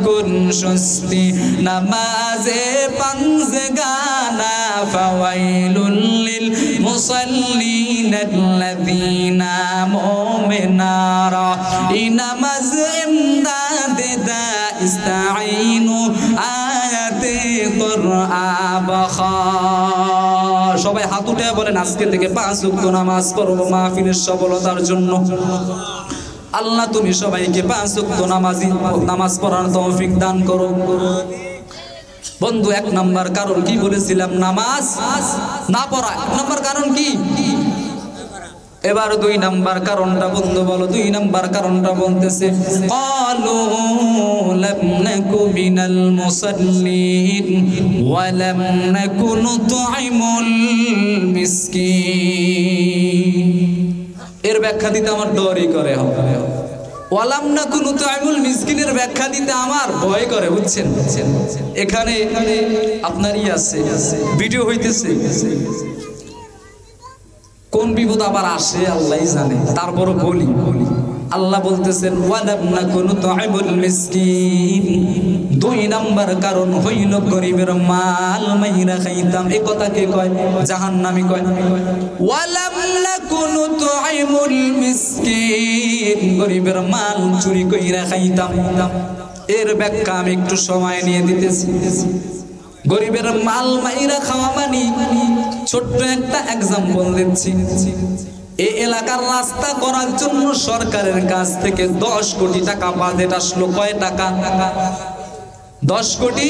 কুন স্বস্তি নামাজে পাঁচগানা ফাওয়াইলুল লিল মুসাল্লিন আল্লাযীনা মুমিনারা নামাজ ইমদাদে দা ইস্তাঈনু আয়াতে কুরআন বাখা সবাই হাত উঠে বলেন আজকে থেকে 5 ওয়াক্ত নামাজ পড়ব মাহফিলের সফলতার জন্য আল্লাহ তুমি সবাইকে 5 ওয়াক্ত নামাজ পড়ার তৌফিক দান করো বন্ধু এক নাম্বার কারণ কি বলেছিলাম নামাজ না পড়া এক নাম্বার কারণ কি এবার 2 নাম্বার কারণটা বন্ধু বলো 2 নাম্বার কারণটা বলতেছে ক্বালু লাম নাকু মিনাল মুসাল্লিন ওয়া লাম নাকু নুতঈমুল মিসকিন এর ব্যাখ্যা দিতে আমার ডরই করে ওয়া লাম নাকু নুতঈমুল মিসকিনের ব্যাখ্যা দিতে আমার ভয় করে বুঝছেন এখানে আপনারই আছে ভিডিও হইতেছে কোন বিপদ আবার আসে আল্লাহই জানে তারপরও বলি আল্লাহ বলতেছেন ওয়ালাম নাকুনু তু'ইমুল মিসকিন 2 নাম্বার কারণ হইল গরিবের মাল মাইরা খাইতাম এই কথা কে কয় জাহান্নামী কয় ওয়ালাম নাকুনু তু'ইমুল মিসকিন গরিবের মাল চুরি কইরা খাইতাম এর ব্যাখ্যা আমি একটু সময় নিয়ে দিতেছি গরিবের মাল মাইরা খাওয়া মানে ছোট্ট একটা एग्जांपल দিচ্ছি এই এলাকার রাস্তা করার জন্য সরকারের কাছ থেকে 10 কোটি টাকা বাজেট আসলো কয় টাকা 10 কোটি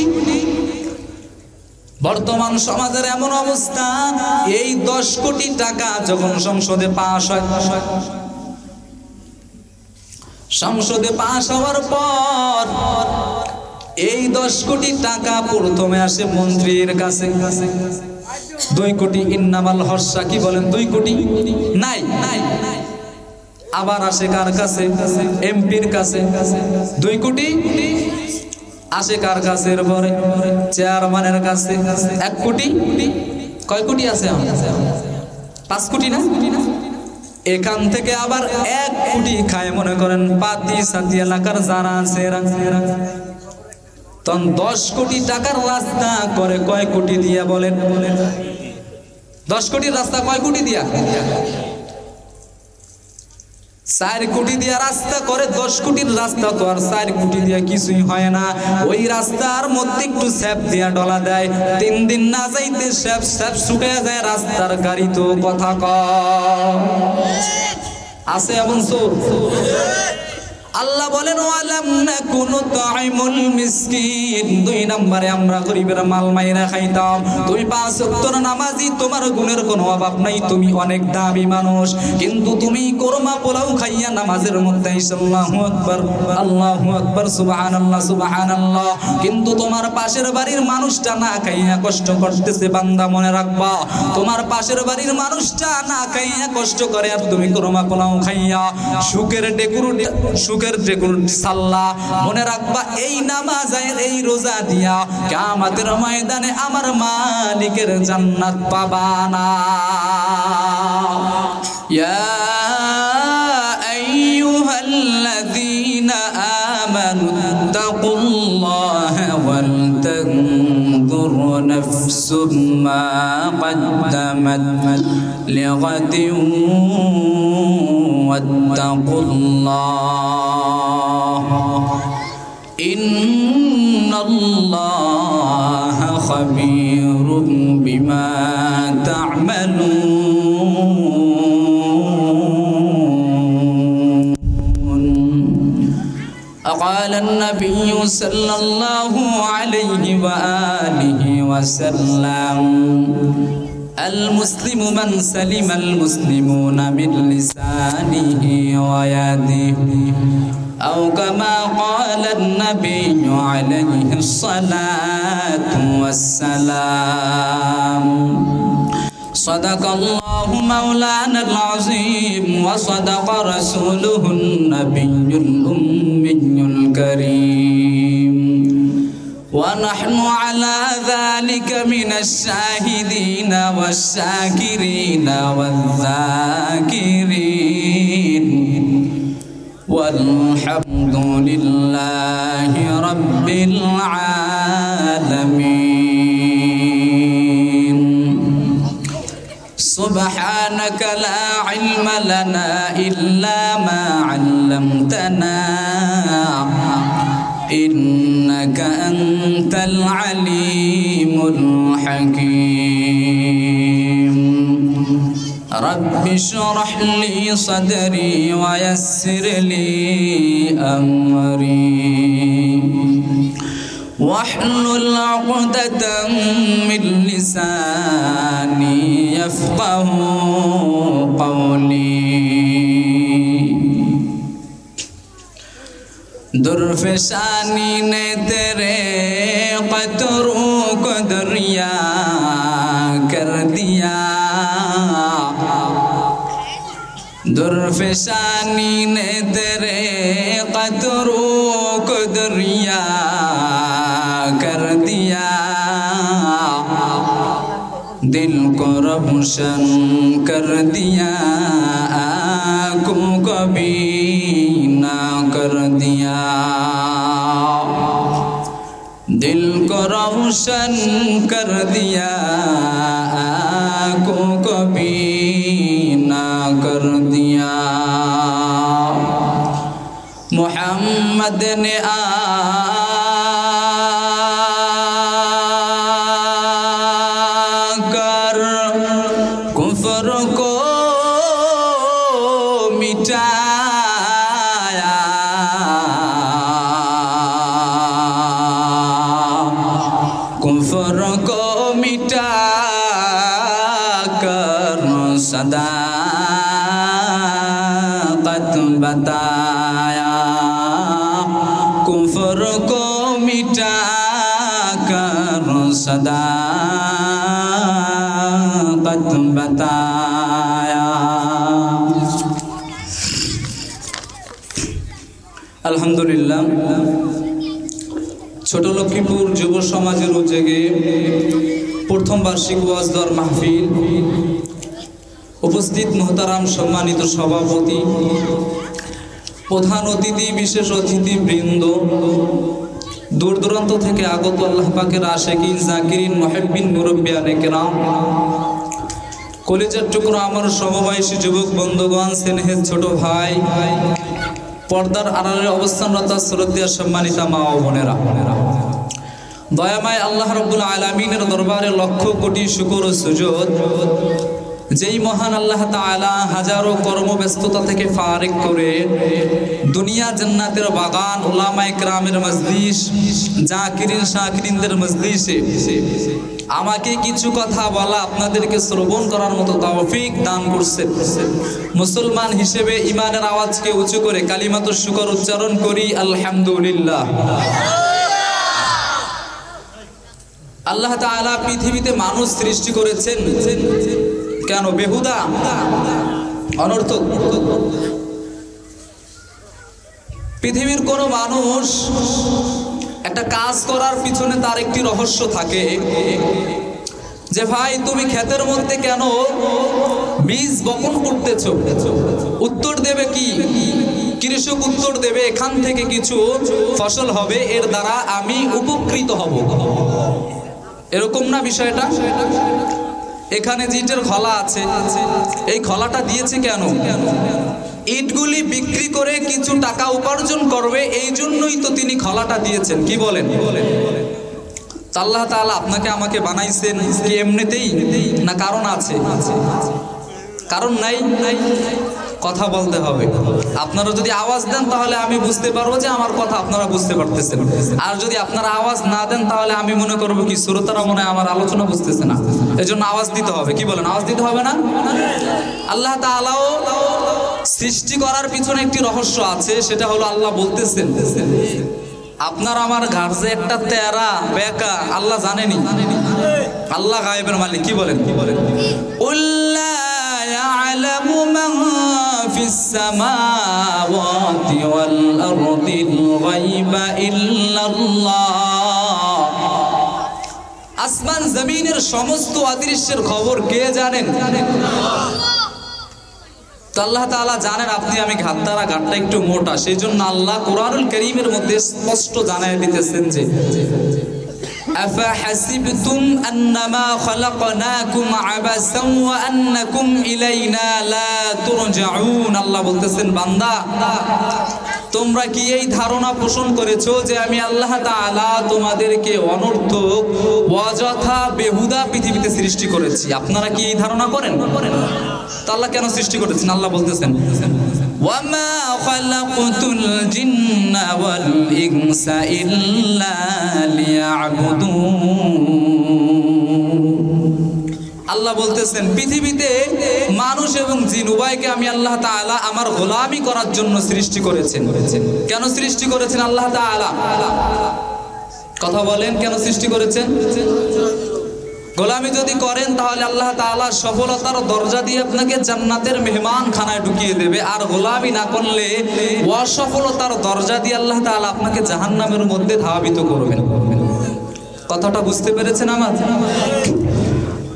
বর্তমান সমাজের এমন অবস্থা এই 10 কোটি টাকা যখন সংসদে পাস হয় সংসদে পাস হওয়ার পর এই 10 কোটি টাকা প্রথমে আসে মন্ত্রীর কাছে 2 কোটি ইন্নামাল হর্ষা কি বলেন 2 কোটি নাই আবার আসে কার কাছে এমপির কাছে 2 কোটি আসে কার কাছে এরপরে চেয়ারম্যানের কাছে 1 কোটি কয় কোটি আছে 5 কোটি না এখান থেকে আবার 1 কোটি খায় মনে করেন পাতি সাতি এলাকার যারা আছে তখন 10 কোটি টাকার রাস্তা করে কয় কোটি দিয়া বলেন 10 কোটির রাস্তা কয় কোটি দিয়া 4 কোটি দিয়া রাস্তা করে 10 কোটির রাস্তা তো আর 4 কোটি দিয়া কিছুই হয় না ওই রাস্তার মধ্যে একটু স্যাপ দিয়া ডলা দেয় 3 দিন না যাইতে স্যাপ শুকিয়ে যায় রাস্তার গাড়ি তো কথা কয় আছে এমন সুর আল্লাহ বলেন ওয়ালাম নাকুনু তু'ইমুল মিসকিন 2 নম্বরে আমরা গরিবের মাল মাইরা খাইতাম তুমি 5 ওয়াক্ত নামাজি তোমার গুণের কোনো অভাব নাই তুমি অনেক দামি মানুষ কিন্তু তুমি কোরমা পোলাও খাইয়া নামাজের মধ্যে আল্লাহু আকবার সুবহানাল্লাহ কিন্তু তোমার পাশের বাড়ির মানুষটা না খাইয়া কষ্ট করতেছে বান্দা মনে রাখবা তোমার পাশের বাড়ির মানুষটা না খাইয়া কষ্ট করে আর তুমি কোরমা পোলাও খাইয়া সুখের সাল্লাহ মনে রাখবা এই নামাজ আর এই রোজা দিয়া কিয়ামতের ময়দানে আমার মালিকের জান্নাত পাবা না ইয়া আইয়ুহাল্লাযীনা আমানু তাকুল্লাহা ওয়াল তানজুর নাফসুম মা কদ্দামাত লিগাদিন ওয়াত্তাকুল্লাহ ইন্নাল্লাহা খাবীরুম বিমা তা'মালুন قال النبي صلى الله عليه وآله وسلم المسلم من سلم المسلمون من لسانه ويده أو كما قال النبي عليه الصلاة والسلام صدق الله مولانا العظيم وصدق رسوله النبي الأمي الكريم ونحن على ذلك من الشاهدين والشاكرين والذاكرين والحمد لله রব্বিল আলামিন। সুবহানাকা লা ইলমা লানা ইল্লা মা আল্লামতানা ইন্নাকা আনতাল আলিমুল হাকীম। রব্বি ইশরাহ লি সাদরি ওয়া ইয়াসসির লি আমরি واحلل عقدة من لساني يفقهوا قولي درفشانی نے تیرے قطروں کو دریا کر دیا درفشانی نے تیرے قطروں کو دریا कर दिया दिल को रोशन कर दिया आँखों को बीना कर दिया दिल को रोशन कर दिया आँखों को बीना कर दिया। मोहम्मद ने कुफ्र को मिटा कर सदाकत बताया कुफ्र को मिटा कर सदाकत बताया। अल्हम्दुलिल्लाह ছোট লক্ষ্মীপুর যুব সমাজের উদ্যোগে প্রথম বার্ষিক ওয়াজ দর মাহফিল উপস্থিত মোহতারাম সম্মানিত সভাপতি প্রধান অতিথি বিশেষ অতিথি বৃন্দ দূর দূরান্ত থেকে আগত আল্লাহ পাকের আশিকিন জাকিরিন মুহিব্বিন মুরব্বিয়ানে কেরাম কলেজের টুকরো আমার সমবয়সী যুবক বন্ধুগণ স্নেহের ছোট ভাই পর্দার আড়ালে অবস্থানরত শ্রদ্ধেয় সম্মানিতা মা ও বোনেরা দয়াময় আল্লাহ রাব্বুল আলামিনের দরবারে লক্ষ কোটি শুকর ও সুজুদ যেই মহান আল্লাহ তাআলা হাজারো কর্মব্যস্ততা থেকে ফারিক করে দুনিয়া জান্নাতের বাগান উলামায়ে কেরামের মজলিস জাকিরিন শাকিরিনদের মজলিসে আমাকে কিছু কথা বলা আপনাদেরকে শ্রবণ করার মতো তৌফিক দান করছেন। মুসলমান হিসেবে ঈমানের আওয়াজকে উঁচু করে কালিমাতুশ শুকর উচ্চারণ করি আলহামদুলিল্লাহ। আল্লাহ তাআলা পৃথিবীতে মানুষ সৃষ্টি করেছেন কেন? বেহুদা অনর্থক। পৃথিবীর কোন মানুষ একটা কাজ করার পিছনে তার একটি রহস্য থাকে যে ভাই তুমি ক্ষেতের মধ্যে কেন বীজ বপন করতেছো? উত্তর দেবে কি? কৃষক উত্তর দেবে এখান থেকে কিছু ফসল হবে, এর দ্বারা আমি উপকৃত হব। এরকম না বিষয়টা? এখানে যে ইটের খলা আছে এই খলাটা দিয়েছে কেন? ইটগুলি বিক্রি করে কিছু টাকা উপার্জন করবে, এই জন্যই তো তিনি খলাটা দিয়েছেন। কি বলেন? আল্লাহ তাআলা আপনাকে আমাকে বানাইছেন কি এমনিতেই না কারণ আছে? কারণ নাই? কথা বলতে হবে। আপনারা যদি আওয়াজ দেন তাহলে আমি বুঝতে পারবো যে আমার কথা আপনারা বুঝতে পারতেছেন, আর যদি আপনারা আওয়াজ না দেন তাহলে আমি মনে করবো কি শ্রোতারা মনে হয় আমার আলোচনা বুঝতেছে না। এজন্য আওয়াজ দিতে হবে। কি বলেন? আওয়াজ দিতে হবে না? আল্লাহ তাআলাও সৃষ্টি করার পিছনে একটি রহস্য আছে, সেটা হলো আল্লাহ বলতেছেন আপনার আমার ঘাড় যে একটা তেরা বেকা আল্লাহ জানেনি। আল্লাহ গায়েবের মালিক। কি বলেন? উল্লা ইয়ালামু মান ফিস সামাওয়াতি ওয়াল আরদিল গায়বা ইল্লাল্লাহ। আসমান জমিনের সমস্ত অদৃশ্যের খবর কে জানেন? তো আল্লাহ তাআলা জানেন আপনি আমি ঘাটটা একটু মোটা, সেই জন্য আল্লাহ কোরআনুল কারীমের মধ্যে স্পষ্ট জানায় দিতেছেন যে আফাহাসিবতুম আন্নামা খালাকনাকুম আবাসান ওয়া আন্নাকুম ইলাইনা লা তুরজাউন। আল্লাহ বলতেছেন বান্দা তোমরা কি এই ধারণা পোষণ করেছো যে আমি আল্লাহ তাআলা তোমাদেরকে অনর্থক অযথা বেহুদা পৃথিবীতে সৃষ্টি করেছি? আপনারা কি এই ধারণা করেন? তো আল্লাহ কেন সৃষ্টি করেছেন? আল্লাহ বলতেছেন ওয়ামা খালাকতুল জিন্না ওয়াল ইনসা ইল্লা লিয়াবুদুন। আল্লাহ বলতেছেন পৃথিবীতে মানুষ এবং জিন উভয়কে আমি আল্লাহ তাআলা আমার গোলামি করার জন্য সৃষ্টি করেছেন। কেন সৃষ্টি করেছেন আল্লাহ তাআলা? কথা বলেন, কেন সৃষ্টি করেছেন? গোলামি যদি করেন তাহলে আল্লাহ তাআলা সফলতার দরজা দিয়ে আপনাকে জান্নাতের মেহমান খানায় ঢুকিয়ে দেবে, আর গোলামি না করলে অসফলতার দরজা দিয়ে আল্লাহ তাআলা আপনাকে জাহান্নামের মধ্যে ধাবিত করবেন। কথাটা বুঝতে পেরেছেন আমার?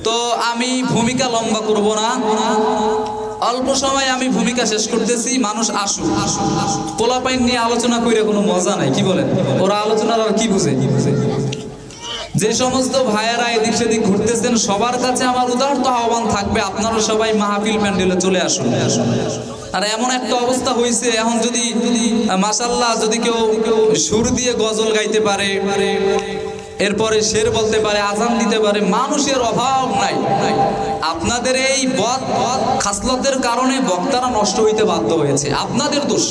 তো আমি ভূমিকা লম্বা করব না, অল্প সময় আমি ভূমিকা শেষ করতেছি। মানুষ আসুক, পোলাপাইন নিয়ে আলোচনা করে কোনো মজা নাই, কি বলেন? ওরা আলোচনার আর কি বুঝে? যে সমস্ত ভাইয়েরা এদিক সেদিক ঘুরতেছেন সবার কাছে আমার উদারত আহ্বান থাকবে, আপনারা সবাই মাহফিল প্যান্ডেলে চলে আসুন। আর এমন একটা অবস্থা হয়েছে এখন, যদি মাশাআল্লাহ যদি কেউ সুর দিয়ে গজল গাইতে পারে, এরপরে শের বলতে পারে, আজান দিতে পারে, মানুষের অভাব নাই। আপনাদের এই বদ খাসলতের কারণে বক্তারা নষ্ট হইতে বাধ্য হয়েছে, আপনাদের দোষ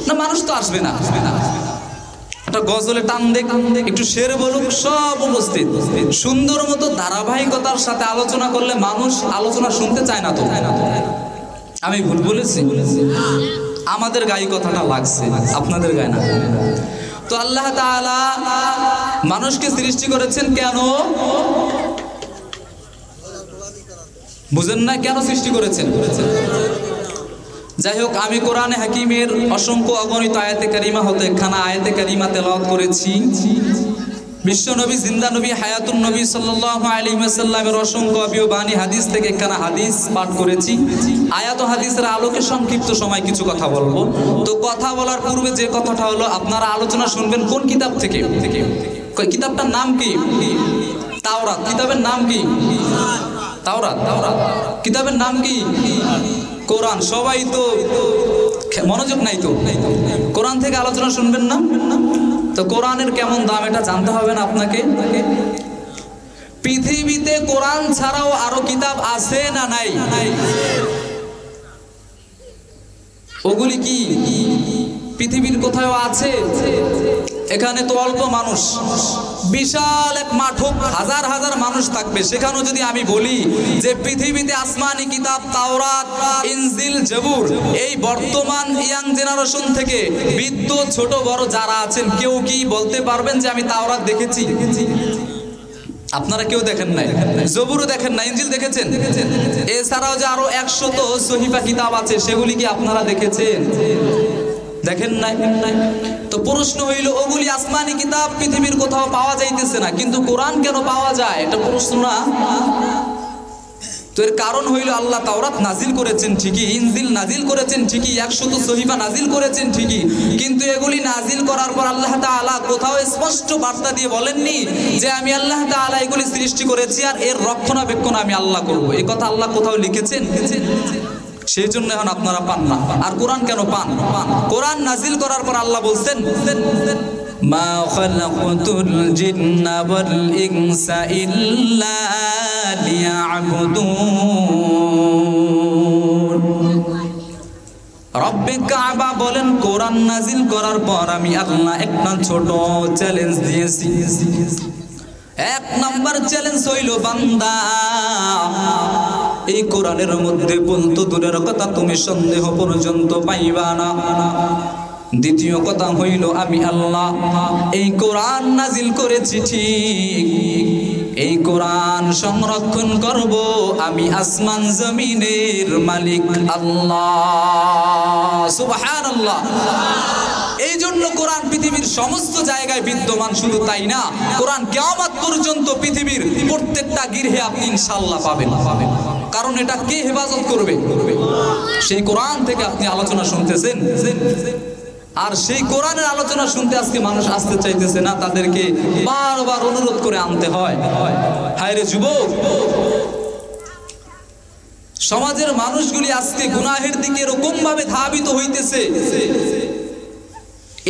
না। মানুষ তো আসবে না, একটা গজলে টান দেখ, একটু শের বলুক, সব উপস্থিত। সুন্দর মতো ধারাবাহিকতার সাথে আলোচনা করলে মানুষ আলোচনা শুনতে চায় না। তো আমি ভুল বলেছি? আমাদের গায়ে কথাটা লাগছে, আপনাদের গায়ে না। তো আল্লাহ তাআলা মানুষকে সৃষ্টি করেছেন কেন? বুঝেন না কেন সৃষ্টি করেছেন? যাই হোক, আমি কোরআনে হাকিমের অসংখ্য অগণিত আয়াতে কারিমা হতে একখানা আয়াতে কারিমা তেলাওয়াত করেছি। বিশ্ব নবী, জিন্দা নবী, হায়াতুন নবী সাল্লাল্লাহু আলাইহি ওয়াসাল্লামের অসংখ্য অবিয়বাণী হাদিস থেকে একখানা হাদিস পাঠ করেছি। আয়াত ও হাদিসের আলোকে সংক্ষিপ্ত সময় কিছু কথা বলবো। তো কথা বলার পূর্বে যে কথাটা হলো, আপনারা আলোচনা শুনবেন কোন কিতাব থেকে? কিতাবটার নাম কি? তাওরাত। কিতাবের নাম কি? তাওরাত। কিতাবের নাম কি? কোরআন। সবাই তো মনোযোগ নাই, তো কোরআন থেকে আলোচনা শুনবেন না? তো কোরআনের কেমন দাম এটা জানতে হবে না আপনাকে? পৃথিবীতে কোরআন ছাড়াও আরো কিতাব আছে না নাই? ওগুলি কি পৃথিবীর কোথাও আছে? এখানে তো অল্প মানুষ, বিশাল এক মাঠ, হাজার হাজার মানুষ থাকবে। সেখানেও যদি আমি বলি যে পৃথিবীতে আসমানি কিতাব তাওরাত, ইনজিল, জবুর, এই বর্তমান ইয়াং জেনারেশন থেকে বৃদ্ধ ছোট বড় যারা আছেন, কেউ কি বলতে পারবেন যে আমি তাওরাত দেখেছি? আপনারা কেউ দেখেন নাই, জবুরও দেখেন না, ইনজিল দেখেছেন? এছাড়াও যে আরো 100 সহিফা কিতাব আছে, সেগুলি কি আপনারা দেখেছেন? দেখেন নাই। তো প্রশ্ন হইল, ওগুলি আসমানি কিতাব পৃথিবীর কোথাও পাওয়া যাইতেছে না, কিন্তু কোরআন কেন পাওয়া যায়? এটা প্রশ্ন না? তো এর কারণ হইল, আল্লাহ তাওরাত নাজিল করেছেন ঠিকই, ইনজিল নাজিল করেছেন ঠিকই, 100 সহিফা নাজিল করেছেন ঠিকই, কিন্তু এগুলি নাজিল করার পর আল্লাহ তাআলা কোথাও স্পষ্ট বার্তা দিয়ে বলেননি যে আমি আল্লাহ তাআলা এগুলি সৃষ্টি করেছি আর এর রক্ষণাবেক্ষণ আমি আল্লাহ করব। এই কথা আল্লাহ কোথাও লিখেছেন? সেই জন্য এখন আপনারা পান না। আর কোরআন কেন পান? কোরআন নাজিল করার পর আল্লাহ বলছেন মা খালাকতুল জিন্না ওয়াল ইনসা ইল্লা লিয়াবুদুন। রব্বে কাবা বলেন, কোরআন নাজিল করার পর আমি আল্লাহ একটা ছোট চ্যালেঞ্জ দিয়েছি। এক নাম্বার চ্যালেঞ্জ হইল, বান্দা এই কোরআনের মধ্যে বলতো দূরের কথা তুমি সন্দেহ পর্যন্ত পাইবা না। দ্বিতীয় কথা হইল, আমি আল্লাহ এই কোরআন নাজিল করেছি ঠিক, এই কোরআন সংরক্ষণ করব আমি আসমান জমিনের মালিক আল্লাহ। সুবহানাল্লাহ। এই জন্য কোরআন পৃথিবীর সমস্ত জায়গায় বিদ্যমান। শুধু তাই না, কোরআন কিয়ামত পর্যন্ত পৃথিবীর প্রত্যেকটা গৃহে আপনি ইনশাআল্লাহ পাবেন। কারণ এটা কে হেফাজত করবে? সেই কোরআন থেকে আপনি আলোচনা শুনতেছেন, আর সেই কোরআনের আলোচনা শুনতে আজকে মানুষ আসতে চাইতেছে না, তাদেরকে বারবার অনুরোধ করে আনতে হয়। হায় রে যুবক, সমাজের মানুষগুলি আজকে গুনাহের দিকে এরকম ভাবে ধাবিত হইতেছে,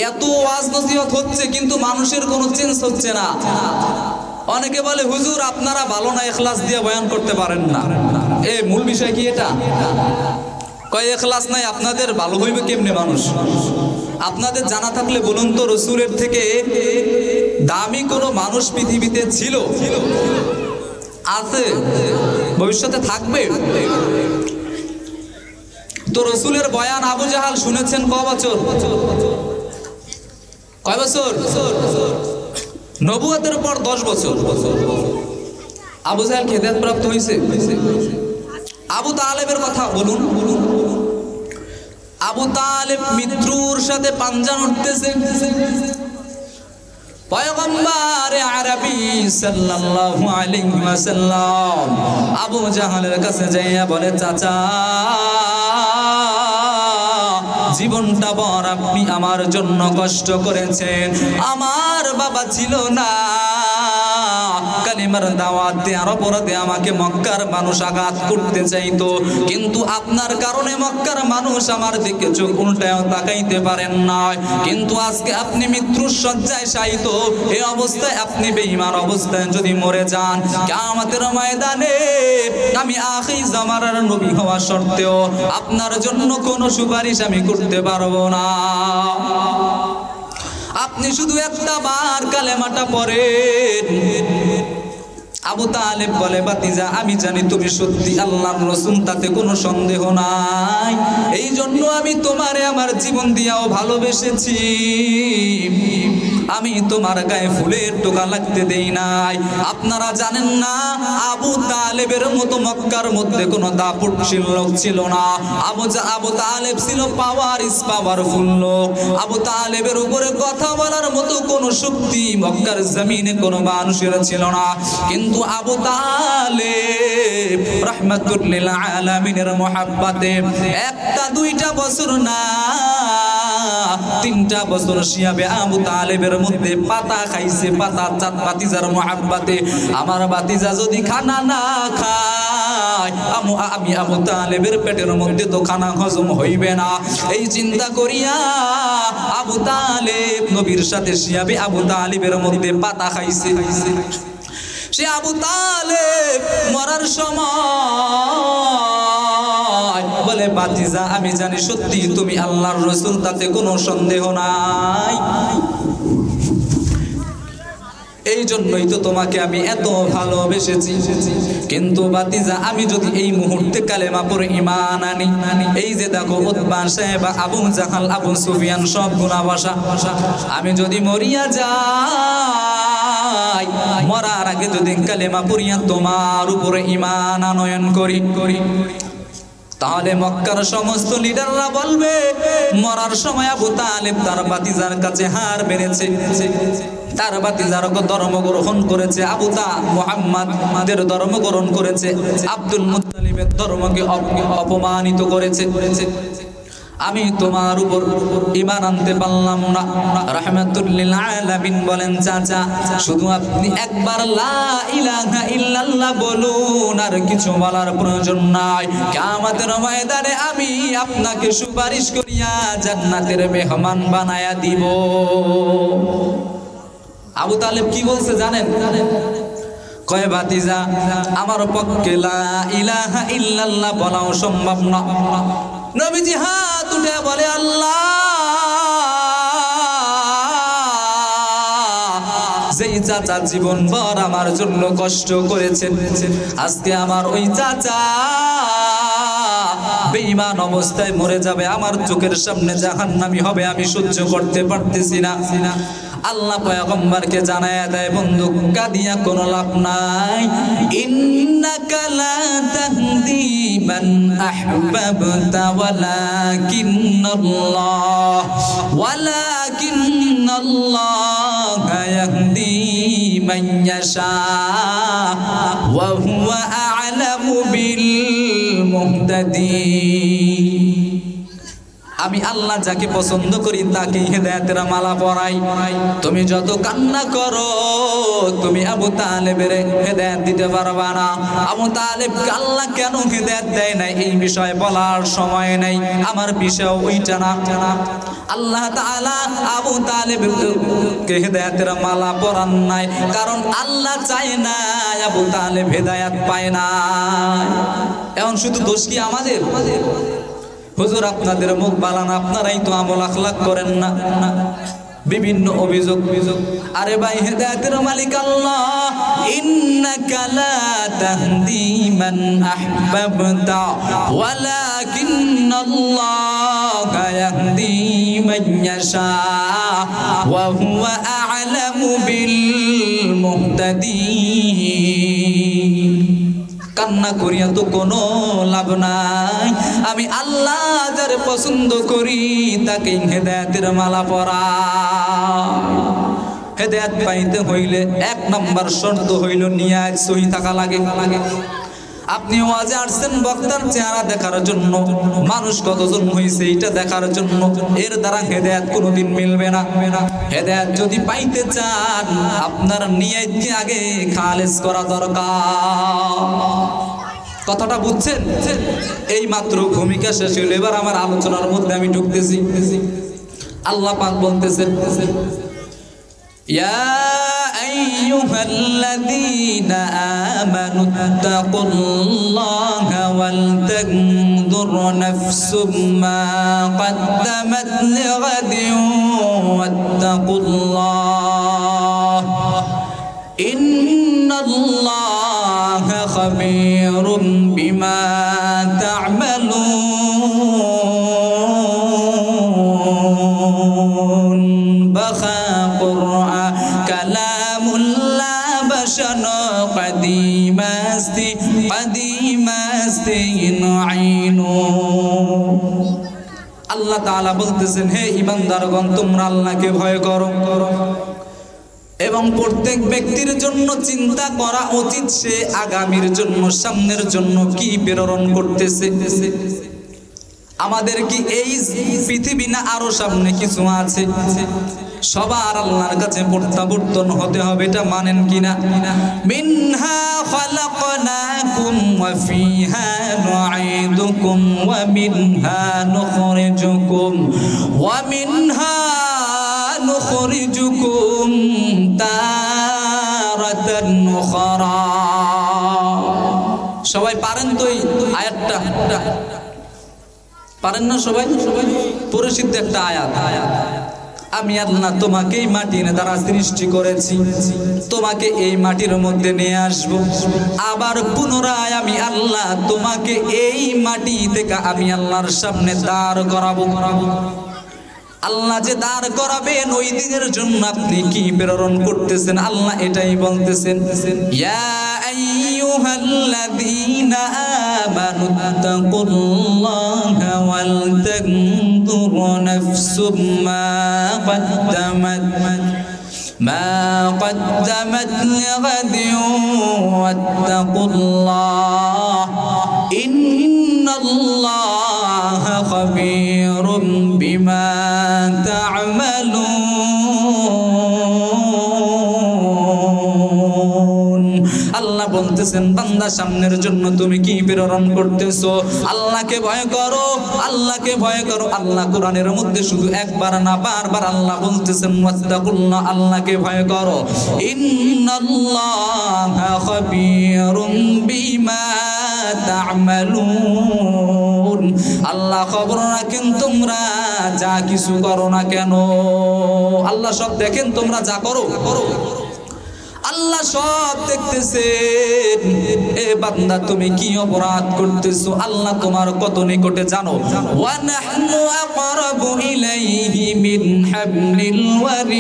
এত ওয়াজ নসিহত হচ্ছে কিন্তু মানুষের কোনো চেঞ্জ হচ্ছে না। অনেকে বলে হুজুর আপনারা ভালো না, ইখলাস দিয়ে বয়ান করতে পারেন না। মূল বিষয় কি এটা? কয় ইখলাস নাই, আপনাদের ভালো হইবে কেমনে? মানুষ আপনাদের জানা থাকলে বলুন তো, রসুলের থেকে দামি কোনো মানুষ পৃথিবীতে ছিল? আছে? ভবিষ্যতে থাকবে? তো রসুলের বয়ান আবু জাহাল শুনেছেন কয় বছর? কয় বছর? নবুয়তের পর 10 বছর। আবু জাহাল হেদায়েত প্রাপ্ত হয়েছে। আবু তালেবের কথা বলুন। আবু তালেব মৃত্যুর সাথে পাঞ্জা উঠতেছে। পয়গম্বর আরবি সাল্লাল্লাহু আলাইহি ওয়াসাল্লাম আবু জাহালের কাছে যাইয়া বলে, চাচা জীবনটা বড় আপনি আমার জন্য কষ্ট করেছেন, আমার বাবা ছিল না, কালিমার দাওয়াত দেওয়ার অপরাধে আমাকে মক্কার মানুষ আঘাত করতে চাইতো, কিন্তু আপনার কারণে মক্কার মানুষ আমার দিকে চোখ উল্টায়ও তাকাইতে পারেন না, কিন্তু আজকে আপনি মৃত্যুর শয্যায় শায়িত, এই অবস্থায় আপনি বেঈমান অবস্থায় যদি মরে যান, কিয়ামতের ময়দানে আমি আখির জামানার নবী হওয়া সত্ত্বেও আপনার জন্য কোনো সুপারিশ আমি করতে পারবো না। আপনি শুধু একটা বার কালেমাটা পড়েন। আবু তালেব বলে, বাতিজা আমি জানি তুমি সত্যি আল্লাহর রাসূল, তাতে কোনো সন্দেহ নাই, এই জন্য আমি তোমারে আমার জীবন দিয়াও ভালোবেসেছি, আমি তোমার গায়ে ফুলের টোকা লাগতে দেই নাই। আপনারা জানেন না, আবু তালেবের মতো মক্কার মধ্যে কোনো দাপুটশীল লোক ছিল না। আবু তালেব ছিল পাওয়ারফুল লোক। আবু তালেবের উপরে কথা বলার মতো কোনো শক্তি মক্কার জমিনে কোনো মানুষের ছিল না, কিন্তু আবু তালেব রাহমাতুল লিল আলামিনের মুহাব্বতে একটা দুইটা বছর না, 3টা বছর শিয়াবে আবু তালেবের মধ্যে পাতা খাইছে, পাতা চাঁদ বাতিজার মুহাব্বতে। আমার বাতিজা যদি খানা না খায়, আমি আবু তালেবের পেটের মধ্যে তো খানা হজম হইবে না, এই চিন্তা করিয়া আবু তালেব নবীর সাথে শিয়াবে আবু তালেবের মধ্যে পাতা খাইছে। সে আবু তালেব মরার সময় বলে, বাতিজা আমি জানি সত্যি তুমি আল্লাহর রাসূল, তাতে কোনো সন্দেহ নাই, এই জন্যই তো তোমাকে আমি এত ভালোবেসেছি, কিন্তু বাতিজা আমি যদি এই মুহূর্তে কালেমা পড়ে ঈমান আনি, এই যে দেখো উতবা সাহেব, আবু জাহাল, আবু সুফিয়ান সব গুনাহবাসা, আমি যদি মরিয়া যাই, মরার আগে যদি কালেমা পড়িয়া তোমার উপরে ঈমান আনয়ন করি, তাহলে মক্কার সমস্ত লিডাররা বলবে মরার সময় আবু তালেব তার বাতিজার কাছে হার মেনেছে, তার বাতিজার ধর্ম গ্রহণ করেছে, আবু মুহাম্মাদের ধর্ম গ্রহণ করেছে, আব্দুল মুত্তালিবের ধর্মকে অপমানিত করেছে, আমি তোমার উপর ঈমান আনতে পারলাম না। রাহমাতুল লিল আলামিন বলেন, চাচা শুধু আপনি একবার লা ইলাহা ইল্লাল্লাহ বলুন, আর কিছু বলার প্রয়োজন নাই, কিয়ামতের ময়দানে আমি আপনাকে সুপারিশ করিয়া জান্নাতের মেহমান বানায়া দিব। আবু তালেব কি বলছে জানেন? কয়, বাতিজা আমার পক্ষে লা ইলাহা ইল্লাল্লাহ বলাও সম্ভব না। নবীজি হাত উঠে বলে, আল্লাহ যেই চাচা জীবন ভর আমার জন্য কষ্ট করেছেন, আজকে আমার ওই চাচা বেঈমান অবস্থায় মরে যাবে, আমার চোখের সামনে জাহান্নামী হবে, আমি সহ্য করতে পারতেছি না। আল্লাহ পয়গম্বরকে জানায়া দেয়, বন্ধু কাঁদিয়া কোনো লাভ নাই, ইন্নাকা লা তাহদি মান আহবাবতা ওয়ালাকিন্নাল্লাহ ইয়াহদি মান ইয়াশা ওয়া হুয়া আ'লামু বিল মুহতাদি। আমি আল্লাহ যাকে পছন্দ করি তাকে হেদায়েতের মালা পরাই। তুমি যত কান্না করো তুমি আবু তালেবের হেদায়েত দিতে পারবা না। আবু তালেবকে আল্লাহ কেন হেদায়েত দেয় না এই বিষয়ে বলার সময় নাই, আমার বিষয় ওইটা না। আল্লাহ তাআলা আবু তালেবকে হেদায়েতের মালা পরান নাই, কারণ আল্লাহ চায় না আবু তালেব হেদায়েত পায় না। এখন শুধু দোষ কি আমাদের? হুজুর আপনাদের মুখ বালান, আপনারাই তো আমল আখলাক করেন না, বিভিন্ন অভিযোগ। আরে ভাই হেদায়েতের মালিক আল্লাহ। ইন্নাকা লা তাহদি মান আহবাবতা ওয়ালাকিন্নাল্লাহা ইয়াহদি মান ইয়াশা ওয়া হুয়া আ'লামু বিল মুহতাদিন। কান্না করিয়া তো কোনো লাভ নাই। আমি আল্লাহ যারে পছন্দ করি তাকে হেদায়েতের মালা পরাই। হেদায়েত পাইতে হইলে 1 নম্বর শর্ত হইল নিয়াত সহি থাকা লাগে। আপনি ওয়াজে আসছেন বক্তার চেহারা দেখার জন্য, মানুষ কতজন হইছে এটা দেখার জন্য, এর দ্বারা হেদায়েত কোনোদিন মিলবে না। হেদায়েত যদি পাইতে চান আপনার নিয়তকে আগে খালেস করা দরকার। কথাটা বুঝছেন? এই মাত্র ভূমিকা শেষ হলো, এবার আমার আলোচনার মধ্যে আমি ঢুকতেছি। আল্লাহ পাক বলতেছেন, ইয়া আইয়ুহাল্লাযীনা আমানু তাকুল্লাহা ওয়াল তানজুর নাফসুম মা কদ্দামাত লিগাদিন ওয়াত্তাকুল্লাহ ইন্নাল্লাহা খাবীরুম বিমা তা'মালুন। বাখা কুরআন কালামুল্লাহ বাশান কদিমাস্তি আইনু। আল্লাহ তাআলা বলতেছেন, হে ঈমানদারগণ তোমরা আল্লাহকে ভয় করো এবং প্রত্যেক ব্যক্তির জন্য চিন্তা করা উচিত সে আগামীর জন্য, সামনের জন্য কি প্রেরণ করতেছে। আমাদের কি এই পৃথিবী না আরো সামনে কিছু আছে? সবার আল্লাহর কাছে প্রত্যাবর্তন হতে হবে, এটা মানেন কিনা? মিনহা খালাকনাকুম ওয়া ফিহা নুঈদুকুম ওয়া মিনহা নুখরিজুকুম তারাতান উখরা। সবাই পারেন তো এই আয়াতটা? পারেন না সবাই? পরিচিত একটা আয়াত। আমি আল্লাহ তোমাকে এই মাটির দ্বারা সৃষ্টি করেছি, তোমাকে এই মাটির মধ্যে নিয়ে আসব, আবার পুনরায় আমি আল্লাহ তোমাকে এই মাটি থেকে আমি আল্লাহর সামনে দাঁড় করাবো। আল্লাহ যে দাঁড় করাবেন ওই দিনের জন্য আপনি কি প্রেরণ করতেছেন? আল্লাহ এটাই বলতেছেন, ইয়া আইয়ুহাল্লাযীনা আমানু তাকুল্লাহা ওয়াল তানজুর নাফসুম মা قدمت لغد واتقوا الله إن الله خبير بما تعملون। আল্লাহ বলতেছেন, বান্দা সামনের জন্য তুমি কি প্রেরণ করতেছো? আল্লাহকে ভয় করো, আল্লাহকে ভয় করো। আল্লাহ কোরআনের মধ্যে শুধু একবার না বারবার আল্লাহ বলতেছেন ওয়াত্তাকুল্লাহ, আল্লাহকে ভয় করো। ইন্নাল্লাহা খাবীরুম বিমা তা'মালুন। আল্লাহ খবর রাখেন তোমরা যা কিছু করো না কেন। আল্লাহ সব দেখেন, তোমরা যা করো। আল্লাহ সব দেখতেছেন। এ বান্দা তুমি কি অপরাধ করতেছো আল্লাহ তোমার কত নিকটে জানো। ওয়া নাহনু আকরাবু ইলাইহি মিন হাবলিল ওয়ারিদ।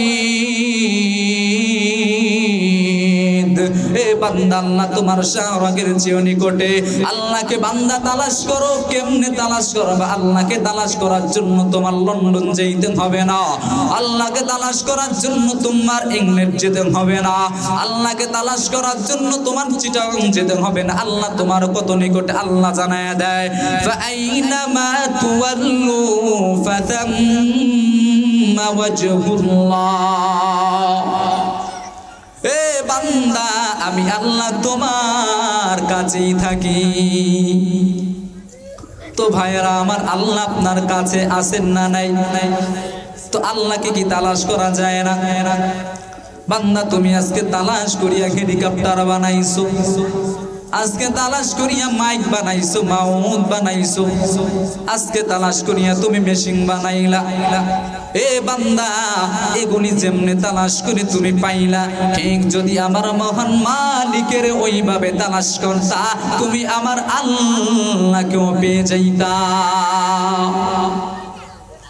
এ বান্দা আল্লাহ তোমার শাহবাগের চেয়ে নিকটে। আল্লাহকে বান্দা তালাশ করো। কেমনে তালাশ করবা? আল্লাহকে তালাশ করার জন্য তোমার লন্ডন যেতে হবে না, আল্লাহকে তালাশ করার জন্য তোমার ইংল্যান্ড যেতে হবে না, আল্লাহকে তালাশ করার জন্য তোমার চিটাগং যেতে হবে না। আল্লাহ তোমার কত নিকটে আল্লাহ জানায় দেয়, ফাআইনামা তুওয়াল্লু ফাতাম্মা ওয়াজহুল্লাহ। এ বান্দা আমি আল্লাহ তোমার কাছেই থাকি। তো ভাইয়েরা আমার, আল্লাহ আপনার কাছে আছেন না নাই? তো আল্লাহকে কি তালাশ করা যায় না? বান্দা তুমি আজকে তালাশ করিয়া হেলিকপ্টার বানাইছো, আজকে তালাশ করিয়া মাইক বানাইছো, মাউথ বানাইছো, আজকে তালাশ করিয়া তুমি মেশিন বানাইলা। এ বান্দা এগুলি যেমনে তালাশ করে তুমি পাইলা, ঠিক যদি আমার মহান মালিকের ওইভাবে তালাশ করতা, তুমি আমার আল্লাহকেও পেয়ে যাইতা।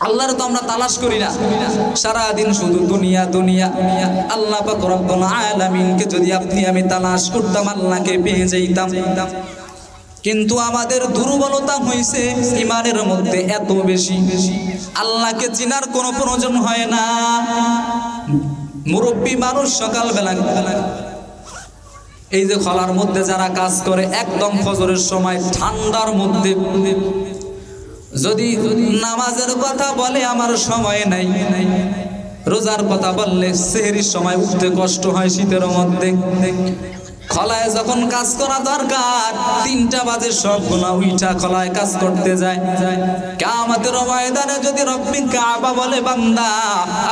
আল্লাহর তো আমরা তালাশ করি না, সারা দিন শুধু দুনিয়া দুনিয়া। আল্লাহ পাক রব্বুল আলামিনকে যদি আপনি আমি তালাশ করতাম, আল্লাহকে পেয়ে যাইতাম। কিন্তু আমাদের দুর্বলতা হইছে ঈমানের মধ্যে এত বেশি, আল্লাহকে চিনার কোনো প্রয়োজন হয় না। মুরব্বী মানুষ সকালবেলা এই যে খলার মধ্যে যারা কাজ করে, একদম ফজরের সময় ঠান্ডার মধ্যে যদি নামাজের কথা বলে আমার সময় নাই, রোজার কথা বললে সেহরির সময় উঠতে কষ্ট হয় শীতের মধ্যে, খলায় যখন কাজ করা দরকার 3টা বাজে সবগুলা উইঠা খলায় কাজ করতে যায়। কিয়ামতের ময়দানে যদি রব্বি কাবা বলে, বান্দা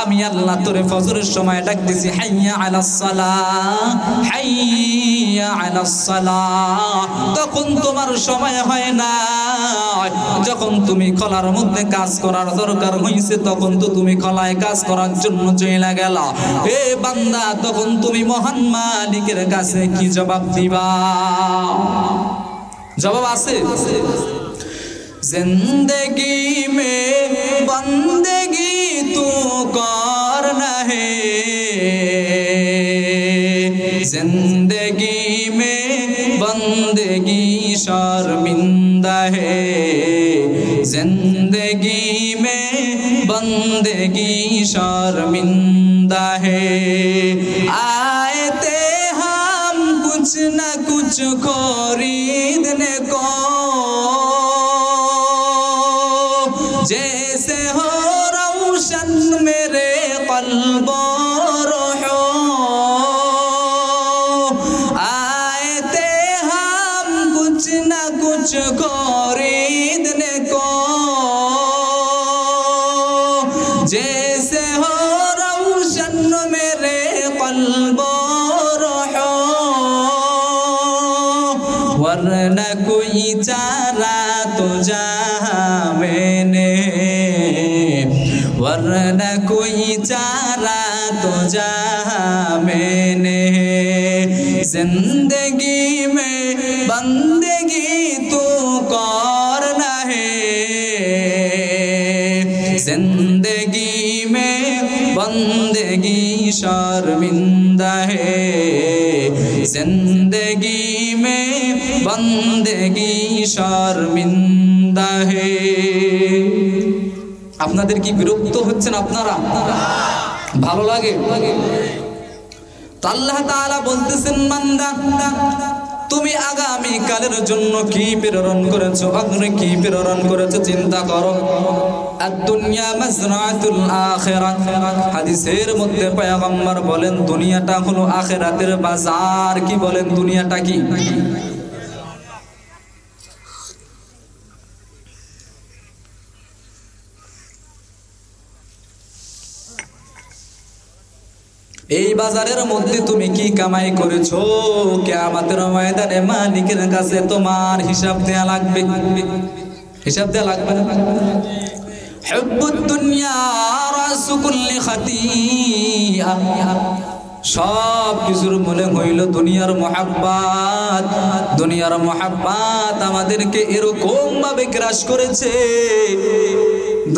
আমি আল্লাহ তোরে ফজরের সময় ডাকতেছি, হাইয়া আলাস সালাহ, হাইয়া আলাস সালাহ, তখন তোমার সময় হয় না। যখন তুমি খলার মধ্যে কাজ করার দরকার হইছে, তখন তো তুমি খলায় কাজ করার জন্য চলে গেলা। এ বান্দা, তখন তুমি মহান মালিকের কাছে কি জবাব দিবা? জবাব আছে? জিন্দেগি মে বন্দেগি তু করনা হে, জিন্দেগি মে বন্দেগি শর্মিন্দা হে, जिंदगी में बंदगी शर्मिंदा है। आए थे हम कुछ न कुछ खरीदने को, जैसे हो रोशन मेरे क़ल्ब और रूह। आए थे हम कुछ न कुछ खरीदने को, जैसे हो रोशन मेरे क़ल्ब और रूह। वरना कोई चारा तो जहाँ मैंने, वरना कोई चारा तो जहाँ मैंने, जिंदगी में बंदगी तू करना है, जिंदगी में बंदगी शर्मिंदा है, जिंदगी में बंदगी शर्मिंदा है। আপনাদের কি বিরক্ত হচ্ছেন? আপনারা ভালো লাগে? তো আল্লাহ তাআলা বলতেছেন, বান্দা তুমি আগামী কালের জন্য কি প্রেরণ করেছো, অগ্রে কি প্রেরণ করেছো চিন্তা করো। আদ-দুনিয়া মাজরাতুল আখিরাহ, হাদিসের মধ্যে পয়গম্বর বলেন দুনিয়াটা হলো আখিরাতের বাজার। কি বলেন? দুনিয়াটা কি? এই বাজারের মধ্যে তুমি কি কামাই করেছো, কিয়ামতের ময়দানে মালিকের কাছে তোমার হিসাব দেয়া লাগবে। হিসাব দেয়া লাগবে না? হুব্বুদ দুনিয়া রাসু কুল্লি খাতিয়া, সব কিছুর মূলে হইল দুনিয়ার মহাব্বত। দুনিয়ার মহাব্বত আমাদেরকে এরকম ভাবে গ্রাস করেছে,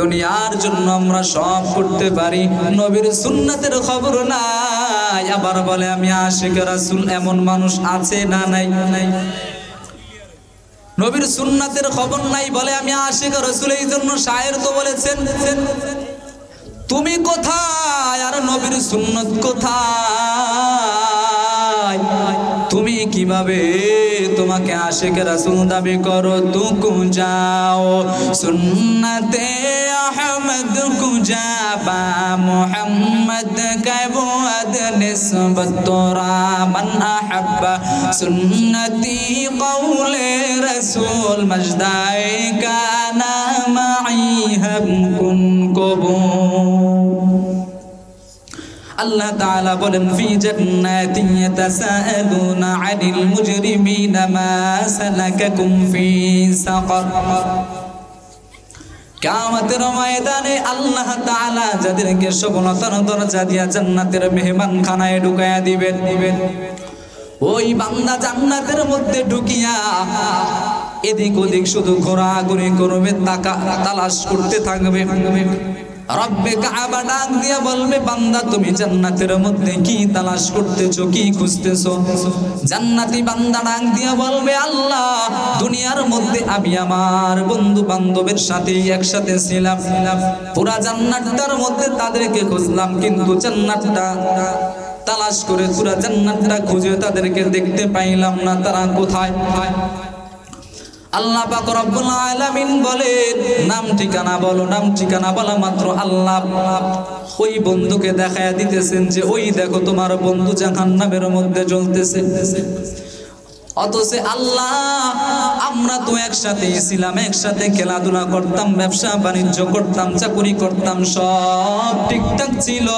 দুনিয়ার জন্য আমরা সব করতে পারি, নবীর সুন্নাতের খবর নাই। নাই, আবার বলে আমি আশিক রাসূল। এমন মানুষ আছে না নাই? নবীর সুন্নাতের খবর নাই, বলে আমি আশিক রাসূল। এই জন্য শায়ের তো বলেছেন, তুমি কোথায় আর নবীর সুন্নাত কোথায়? তুমি কিভাবে তোমাকে আশিক রাসূল দাবি করো? তুকু যাও সুন্নতে আহমদ কুজা বা মুহাম্মদ কাবু আদ নিসবত তোরা মান আহাব্বা সুন্নতি কওলে রাসূল মজদায়ে কানা মাই হাম কুন কবু। আল্লাহ তাআলা বলেন ফি জান্নাতিন ইয়াতাসাআলুনা আনিল মুজরিমিনা মা সালাকাকুম ফি সাকার। কিয়ামতের ময়দানে আল্লাহ তাআলা যাদেরকে সফলতার দরজা দিয়া জান্নাতের মেহমানখানায় ঢুকায়া দিবেন, ওই বান্দা জান্নাতের মধ্যে ঢুকিয়া এদিক ওদিক শুধু ঘোরাঘুরি করবে, তালাশ করতে থাকবে। রব্বে কাবা ডাক দিয়া বলবে, বান্দা তুমি জান্নাতের মধ্যে কি তালাশ করতেছো, কি খুঁজতেছো? জান্নাতি বান্দা ডাক দিয়া বলবে, আল্লাহ দুনিয়ার মধ্যে আমি আমার বন্ধু বান্ধবের সাথে একসাথে ছিলাম, পুরা জান্নাতটার মধ্যে তাদেরকে খুঁজলাম, কিন্তু জান্নাতটা তালাশ করে পুরা জান্নাতটা খুঁজে তাদেরকে দেখতে পাইলাম না, তারা কোথায়? আল্লাহ পাক রব্বুল আলামিন বলেন, নাম ঠিকানা বলো। নাম ঠিকানা বলা মাত্র আল্লাহ ওই বন্ধুকে দেখায়া দিতেছেন যে ওই দেখো তোমার বন্ধু জাহান্নামের মধ্যে জ্বলতেছে। অথচ আল্লাহ আমরা তো একসাথে ছিলাম, একসাথে খেলাধুলা করতাম, ব্যবসা বাণিজ্য করতাম, চাকরি করতাম, সব ঠিকঠাক ছিল।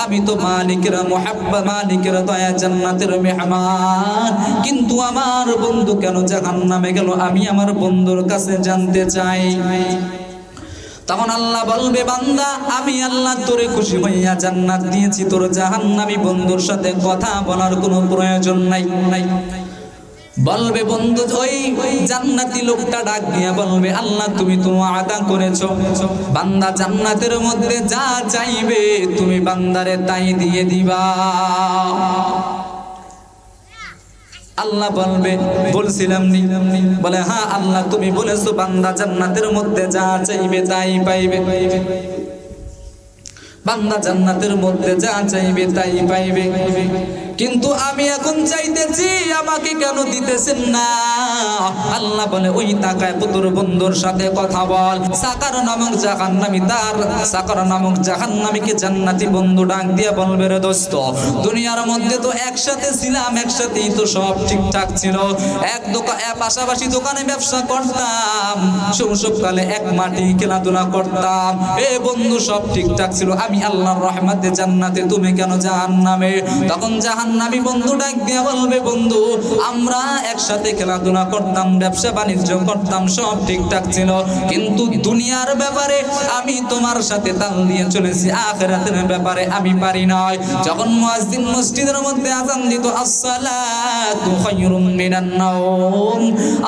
আমি তো মালিকের মুহাব্বা, মালিকের দয়া, জান্নাতের মেহমান, কিন্তু আমার বন্ধু কেন জাহান্নামে গেল? আমি আমার বন্ধুর কাছে জানতে চাই। তখন আল্লাহ বলবে, বান্দা আমি আল্লাহ তোরে খুশি হইয়া জান্নাত দিয়েছি, তোর জাহান্নামী বন্ধুর সাথে কথা বলার কোনো প্রয়োজন নাই। বলবে বন্ধু, ওই জান্নাতি লোকটা ডাক দিয়া বলবে, আল্লাহ তুমি তো ওয়াদা করেছো বান্দা জান্নাতের মধ্যে যা চাইবে তুমি বান্দারে তাই দিয়ে দিবা। আল্লাহ বলবে, বলছিলাম নি? বলে হ্যাঁ আল্লাহ তুমি বলেছো বান্দা জান্নাতের মধ্যে যা চাইবে তাই পাইবে, বান্দা জান্নাতের মধ্যে যা চাইবে তাই পাইবে, কিন্তু আমি এখন চাইতেছি আমাকে কেন দিতেছেন না? আল্লাহ বলে, ওই তাকায় পুতুর বন্ধুর সাথে কথা বল। সাকার নামক জাহান্নামী, তার সাকার নামক জাহান্নামীকে জান্নাতি বন্ধু ডাক দিয়া বলবে, রে দোস্ত দুনিয়ার মধ্যে তো একসাথে ছিলাম, একসাথেই তো সব ঠিকঠাক ছিল, পাশাপাশি দোকানে ব্যবসা করতাম, শৈশবকালে এক মাটি খেলাধুলা করতাম, এ বন্ধু সব ঠিকঠাক ছিল, আমি আল্লাহর রহমতে জান্নাতে, তুমি কেন জাহান্নামে? তখন জাহান্নামী বন্ধু ডাক দিয়া বলবে, বন্ধু আমরা একসাথে খেলাধুলা করতাম, ব্যবসা বাণিজ্য করতাম, সব ঠিকঠাক ছিল, কিন্তু দুনিয়ার ব্যাপারে আমি তোমার সাথে তাল দিয়ে চলেছি, আখিরাতের ব্যাপারে আমি পারি নাই। যখন মুয়াজ্জিন মসজিদের মধ্যে আযান দিত, আসসালাতু খায়রুম মিনান নাওম,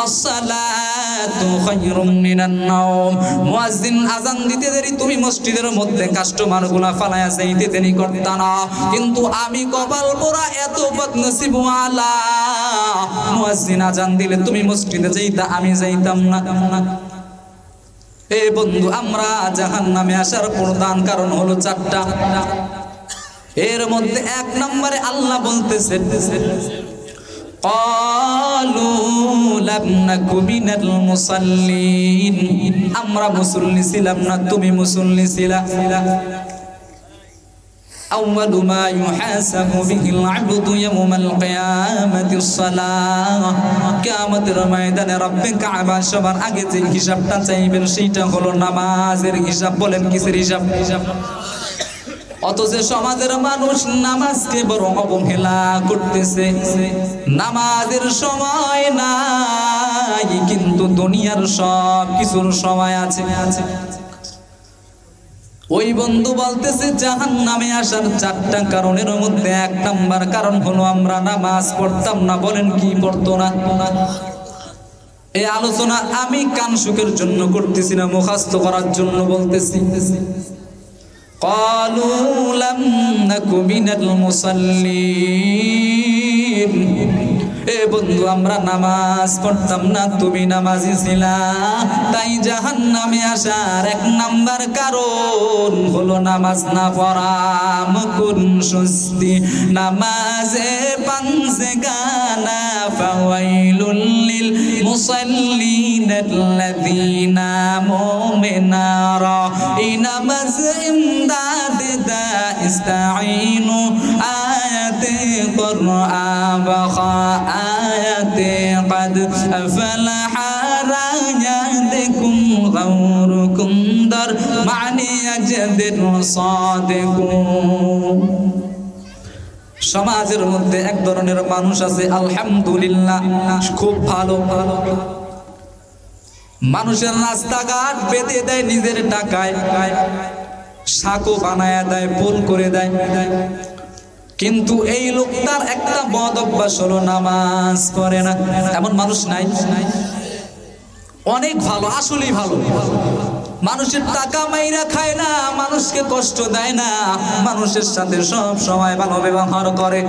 আসসালাতু খায়রুম মিনান নাওম, মুয়াজ্জিন আযান দিতে দেরি তুমি মসজিদের মধ্যে কাস্টমার গুলা ফালায়া যাইতে দেরি করতা না, কিন্তু আমি কপাল পোড়া এত বদনসিব ওয়ালা, মুয়াজ্জিন আযান দিলে তুমি মসজিদে যাইতা, আমি যাইতাম না। এ বন্ধু আমরা জাহান্নামে আসার প্রধান কারণ হলো চারটা। এর মধ্যে এক নম্বরে আল্লাহ বলতেছেন, ক্বালু লাম নাকু মিনাল মুসাল্লিন, আমরা মুসল্লি ছিলাম না, তুমি মুসল্লি ছিলা। আউয়ালু মা ইউহাসাবু বিহিল আবদু ইয়াউমাল কিয়ামাতিস সালাহ, কিয়ামতের ময়দানে রব্বে কাবা সবার আগে যে হিসাবটা চাইবেন সেইটা হলো নামাজের হিসাব। বলেন কিসের হিসাব? অথচ সমাজের মানুষ নামাজকে বড় অবহেলা করতেছে, নামাজের সময় নাই, কিন্তু দুনিয়ার সব কিছুর সময় আছে। ওই বন্ধু বলতেছে জাহান্নামে আসার চারটা কারণের মধ্যে এক নাম্বার কারণ হলো আমরা নামাজ পড়তাম না। বলেন কি পড়তো না? এই আলোচনা আমি কান সুখের জন্য করতেছি না, মুখস্থ করার জন্য বলতেছি। ক্বালু লাম নাকু মিনাল মুসাল্লিন। এ বন্ধু, আমরা নামাজ পড়তাম না, তুমি নামাজি ছিলা, তাই জাহান্নামে আসার এক নাম্বার কারণ হলো নামাজ না পড়া। মুকুন সুস্তি নামাজে পাঞ্জে গানা, ফাওয়াইলুল লিল মুসাল্লিন আল্লাযীনা মুমিনারা। এই নামাজ ইমদাদ দা ইস্তাঈনু আয়াতে কুরআন বাখা আয়াতে قد أفلح راياتكم غوركم در معني أجد صادقون। সমাজের মধ্যে এক ধরনের মানুষ আছে আলহামদুলিল্লাহ খুব ভালো, মানুষের রাস্তাঘাট বেঁধে দেয় নিজের টাকায়, সাঁকো বানায় দেয়, পুল করে দেয়, কিন্তু এই লোকটার একটা বদ অভ্যাস হলো নামাজ পড়ে না। এমন মানুষ নাই? অনেক ভালো, আসলেই ভালো, মানুষের টাকা মাইরা খায় না, মানুষকে কষ্ট দেয় না, মানুষের সাথে সব সময় ভালো ব্যবহার করে,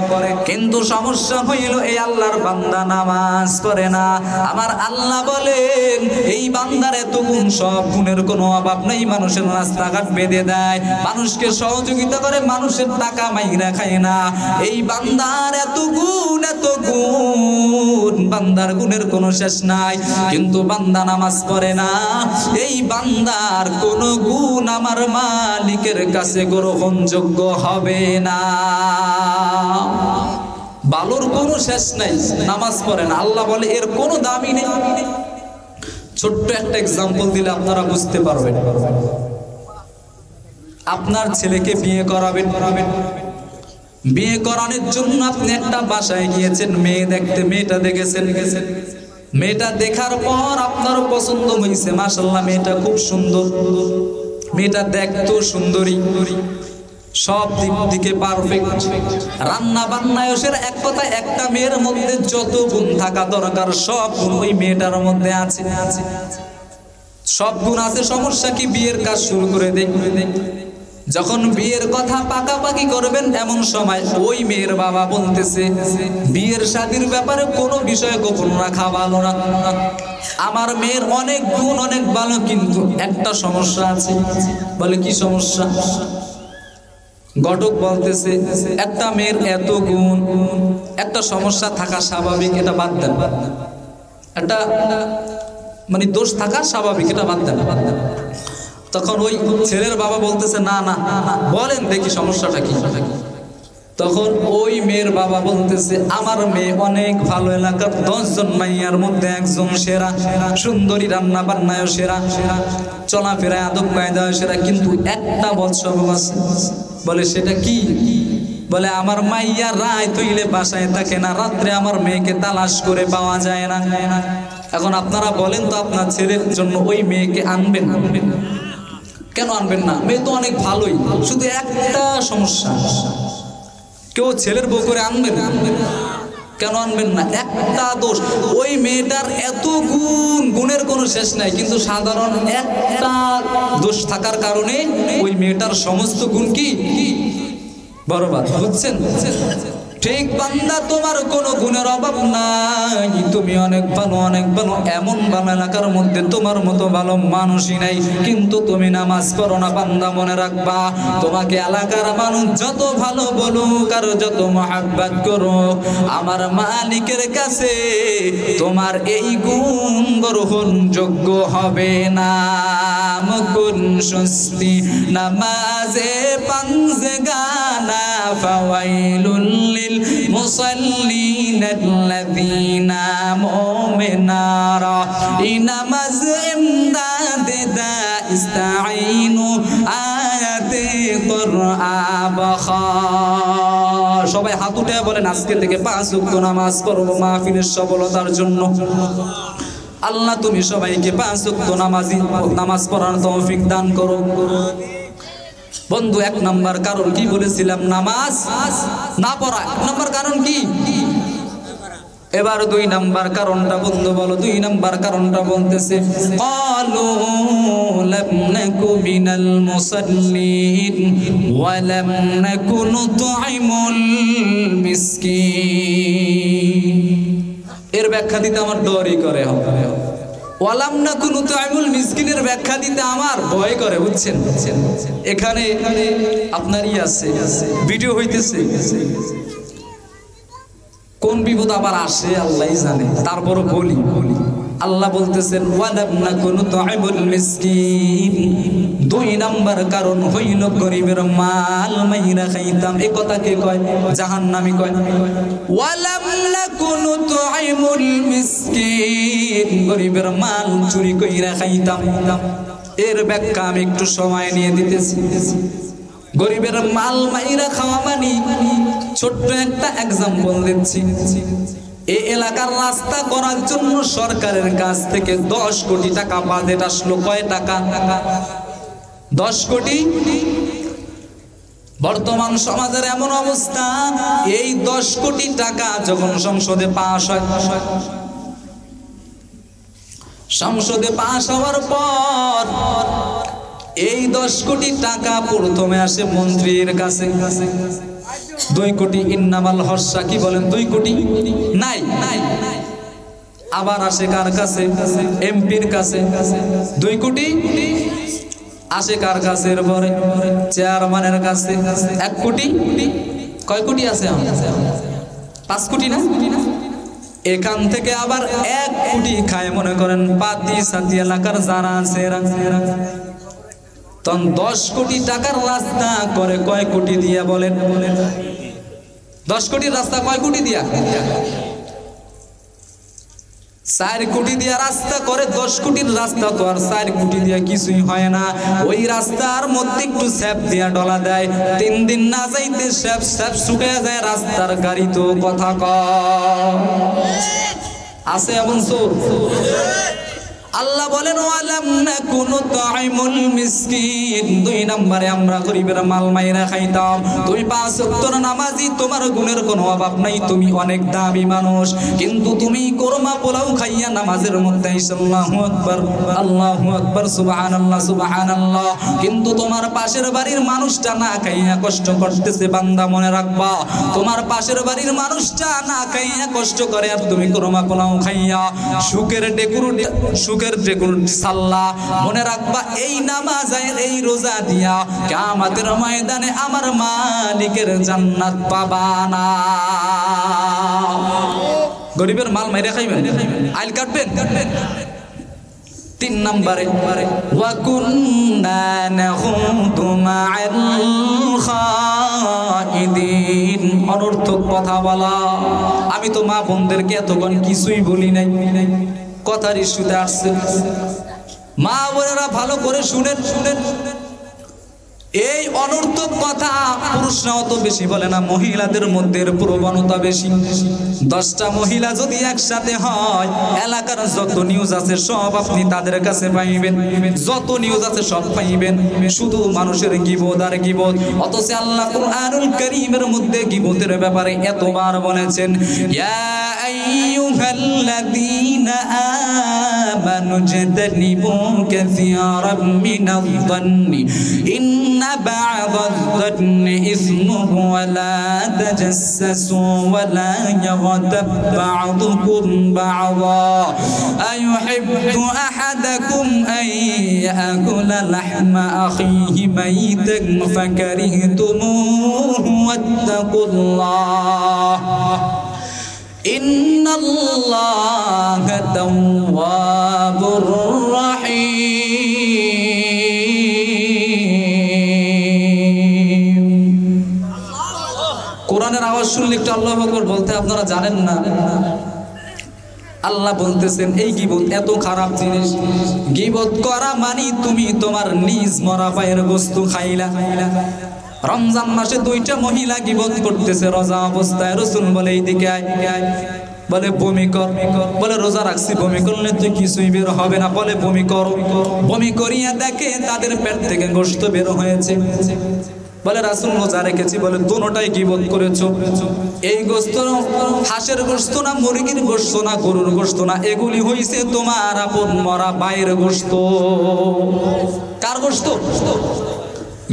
কিন্তু সমস্যা হইল এই আল্লাহর বান্দা নামাজ পড়ে না। আমার আল্লাহ বলেন এই বান্দার এত গুণ, সব গুণের কোনো অভাব নেই, মানুষের রাস্তাঘাট বেঁধে দেয়, মানুষকে সহযোগিতা করে, মানুষের টাকা মাইরা খায় না। এই বান্দার এত গুণ, এত গুণ, বান্দার গুণের কোনো শেষ নাই, কিন্তু বান্দা নামাজ পড়ে না। এই বান্দার কোন গুণ আমার মালিকের কাছে গ্রহণযোগ্য হবে না। ভালোর কোনো শেষ নাই, নামাজ পড়ে না, আল্লাহ বলে এর কোনো দামই নেই। ছোট্ট একটা এক্সাম্পল দিলে আপনারা বুঝতে পারবেন। আপনার ছেলেকে বিয়ে করাবেন, বিয়ে করানোর জন্য আপনি একটা বাসায় গিয়েছেন, মেয়ে দেখতে, মেয়েটা দেখেছেন, মেয়েটা দেখার পর আপনার পছন্দ হয়েছে, মাশাআল্লাহ মেয়েটা খুব সুন্দর, মেয়েটা দেখতো সুন্দরী, সব দিক থেকে পারফেক্ট, রান্না বান্নায় ওসের, এক কথায় একটা মেয়ের মধ্যে যত গুণ থাকা দরকার সব গুণ ওই মেয়েটার মধ্যে আছে, সব গুণ আছে। সমস্যা কি? বিয়ের কাজ শুরু করে দেয়। যখন বিয়ের কথা পাকাপাকি করবেন এমন সময় ওই মেয়ের বাবা বলতেছে বিয়ের শাদীর ব্যাপারে কোনো বিষয় গোপন রাখা ভালো না, আমার মেয়ের অনেক গুণ, অনেক ভালো, কিন্তু একটা সমস্যা আছে। বলে কি সমস্যা? ঘটক বলতেছে একটা মেয়ের এত গুণ, একটা সমস্যা থাকা স্বাভাবিক, এটা বাদ দেন, একটা মানে দোষ থাকা স্বাভাবিক, এটা বাদ দেন। তখন ওই ছেলের বাবা বলতেছে না না বলেন দেখি সমস্যাটা কি। তখন ওই মেয়ের বাবা বলতেছে আমার মেয়ে অনেক ভালো, এলাকার 10 জন মাইয়ার মধ্যে একজন সেরা, সুন্দরী, রান্না বান্নায় সেরা, চলাফেরায় আদব কায়দায় সেরা, কিন্তু একটা বৎসব আছে। বলে সেটা কি? বলে আমার মাইয়া রায় তৈলে বাসায় থাকে না, রাত্রে আমার মেয়েকে তালাশ করে পাওয়া যায় না। এখন আপনারা বলেন তো আপনার ছেলের জন্য ওই মেয়েকে আনবেন? কেন আনবেন না? মেয়ে তো অনেক ভালোই, শুধু একটা সমস্যা, কেউ ছেলের বউ করে আনবেন? কেন আনবেন না? একটা দোষ, ওই মেয়েটার এত গুণ, গুণের কোনো শেষ নাই, কিন্তু সাধারণ একটা দোষ থাকার কারণে ওই মেয়েটার সমস্ত গুণ কি বরবাদ। বুঝছেন? ঠিক বান্দা, তোমার কোনো গুণের অভাব নাই, তুমি অনেক ভালো, অনেক ভালো, এমন ভালো এলাকার মধ্যে তোমার মতো ভালো মানুষই নাই, কিন্তু তুমি নামাজ পড়ো না। বান্দা মনে রাখবা, তোমাকে এলাকার মানুষ যত ভালো বলুক আর যত মহাব্বত করো, আমার মালিকের কাছে তোমার এই গুণ গ্রহণযোগ্য হবে না। মুকুন সুস্তি নামাজে পাঞ্জে গানা, ফাওয়াইলুল লিল মুসাল্লিন আল্লাযীনা মুমিনারা। এই নামাজ ইমদাদ দা ইস্তাঈনু আয়াতে কুরআন বাখা। সবাই হাত উঠে বলেন আজকে থেকে 5 ওয়াক্ত নামাজ পড়ব মাহফিলের সফলতার জন্য। আল্লাহ তুমি সবাইকে 5 ওয়াক্ত নামাজ পড়ার তৌফিক দান করো। বন্ধু, 1 নাম্বার কারণ কি বলেছিলাম? নামাজ না পড়া। 1 নাম্বার কারণ কি? এবার 2 নাম্বার কারণটা বন্ধু বলো, 2 নাম্বার কারণটা বলতেছে ক্বালু লাম নাকু মিনাল মুসাল্লিন ওয়া লাম নাকু নুতঈমুল মিসকিন। এর ব্যাখ্যা দিতে আমার ডরই করে, ওয়া লাম নাকু নুতঈমুল মিসকিনের ব্যাখ্যা দিতে আমার ভয় করে, বুঝছেন? এখানে আপনারই আছে ভিডিও হইতেছে, কোন বিপদ আবার আসে আল্লাহই জানে, তারপরও বলি। আল্লাহ বলতেছেন ওয়ালাম নাকু নুতঈমুল মিসকিন, 2 নাম্বার কারণ হইল গরিবের মাল মাইরা খাইতাম। এই কথা কে কয়? জাহান্নামী কয়। ওয়ালাম নাকু নুতঈমুল মিসকিন, গরিবের মাল চুরি কইরা খাইতাম। এর ব্যাখ্যা আমি একটু সময় নিয়ে দিতেছি। গরিবের মাল মাইরা খাওয়া মানে, ছোট্ট একটা এক্সাম্পল দিচ্ছি। এই এলাকার রাস্তা করার জন্য সরকারের কাছ থেকে 10 কোটি টাকা বাজেট আসলো। কয় টাকা? 10 কোটি। বর্তমান সমাজের এমন অবস্থা, এই 10 কোটি টাকা যখন সংসদে পাস হয়, সংসদে পাস হওয়ার পর এই 10 কোটি টাকা প্রথমে আসে মন্ত্রীর কাছে। 2 কোটি ইন্নামাল হর্ষা, কি বলেন? 2 কোটি নাই। আবার আসে কার কাছে? এমপির কাছে। 2 কোটি আসে কার কাছে? এরপরে চেয়ারম্যানের কাছে। 1 কোটি। কয় কোটি আছে? 5 কোটি না? এখান থেকে আবার 1 কোটি খায় মনে করেন পাতি সাতি এলাকার যারা আছে এরা। 10 কোটি টাকার রাস্তা করে কয় কোটি দিয়া বলেন? 10 কোটির রাস্তা কয় কোটি দিয়া? 4 কোটি দিয়া রাস্তা করে। 10 কোটির রাস্তা তো আর 4 কোটি দিয়া কিছুই হয় না। ওই রাস্তার মধ্যে একটু স্যাপ দিয়া ডলা দেয়, 3 দিন না যাইতে স্যাপ শুকে যায় রাস্তার গাড়ি। তো কথা কয় আছে এমন চোর? আল্লাহ বলেন ওয়ালাম নাকু নুতঈমুল মিসকিন, 2 নম্বরে আমরা গরিবের মাল মাইরা খাইতাম। তুমি 5 ওয়াক্ত নামাজি, তোমার গুণের কোনো অভাব নাই, তুমি অনেক দামি মানুষ, কিন্তু তুমি কোরমা পোলাও খাইয়া নামাজের মধ্যে আল্লাহু আকবার আল্লাহু আকবার সুবহানাল্লাহ সুবহানাল্লাহ, কিন্তু তোমার পাশের বাড়ির মানুষটা না খাইয়া কষ্ট করতেছে। বান্দা মনে রাখবা, তোমার পাশের বাড়ির মানুষটা না খাইয়া কষ্ট করে, আর তুমি কোরমা পোলাও খাইয়া সুখের সাল্লা। মনে রাখবা, এই নামাজ আর এই রোজা দিয়া কিয়ামতের ময়দানে আমার মালিকের জান্নাত পাবা না। গরিবের মাল মাইরা খাইবেন, আইল কাটবেন। 3 নম্বরে ওয়া কুন্না নাখুদু মা'আল খাইদিন, অনর্থক কথা বলা। আমি তো মা বোনদেরকে এতক্ষণ কিছুই বলি নাই, কথার ইস্যুতে আসছে। মা বোনেরা ভালো করে শুনেন। এই অনর্থক কথা পুরুষরাও তো বেশি বলে না, মহিলাদের মধ্যে প্রবণতা বেশি। 10টা মহিলা যদি একসাথে হয়, এলাকার যত নিউজ আছে সব আপনি তাদের কাছে পাইবেন, যত নিউজ আছে সব পাইবেন। শুধু মানুষের গীবত আর গীবত। অথচ আল্লাহ কুরআনুল কারীমের মধ্যে গীবতের ব্যাপারে এতবার বলেছেন, ইয়া আইয়ুহাল্লাযীনা আমানু ইজতানিবু কাসীরাম মিনায-যন্নি ইন্না বা'দায-যন্নি ইসমুহু ওয়া লা তাজাসসু ওয়া লা ইয়াগতাব বা'দুকুম বা'দা আইয়ুহিব্বু আহাদাকুম আন ইয়াকুলা লাহমা আখিহি মাইতান ফাকারিহতুমুহু ওয়াত্তাকুল্লাহ ইন্নাল্লাহা তাওয়াবুর রাহিম। কোরআনের আওয়াজ শুনলে একটু আল্লাহু আকবার বলতে আপনারা জানেন না? আল্লাহ বলতেছেন এই গীবত এত খারাপ জিনিস। গীবত করা মানে তুমি তোমার নিজ মরা পায়ের বস্তু খাইলা। রমজান মাসে 2টা মহিলা গীবত করতেছে রোজা অবস্থায়। রাসূল বলে এইদিকে আয়, বলে বমি কর, বলে রোজা রাখছি, বমি করলে তুই কিছুই বের হবে না, বলে বমি কর। বমি করিয়া দেখে তাদের পেট থেকে গোশত বের হয়েছে। বলে রাসূল রোজা রেখেছি, বলে দুটোটাই গীবত করেছো। এই গোশত হাঁসের গোশত না, মুরগির গোশত না, গরুর গোশত না, এগুলি হইছে তোমার আপন মরা ভাইয়ের গোশত। কার গোশত?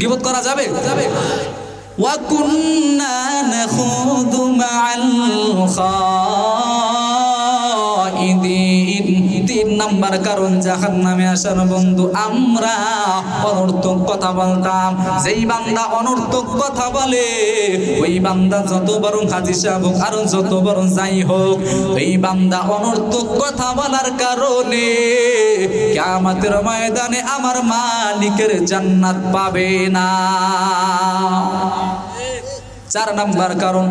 গীবত করা যাবে? ওয়া কুন্না নাখুদু মাআল খাইদিন। 3 নাম্বার কারণ জাহান্নামে আসার বন্ধু, আমরা অনর্থক কথা বলতাম। যেই বান্দা অনর্থক কথা বলে, ওই বান্দা যত বড় হাজী সাহেব হোক আর যত বড় যাই হোক, এই বান্দা অনর্থক কথা বলার কারণে কিয়ামতের ময়দানে আমার মালিকের জান্নাত পাবে না। 4 নাম্বার কারণ,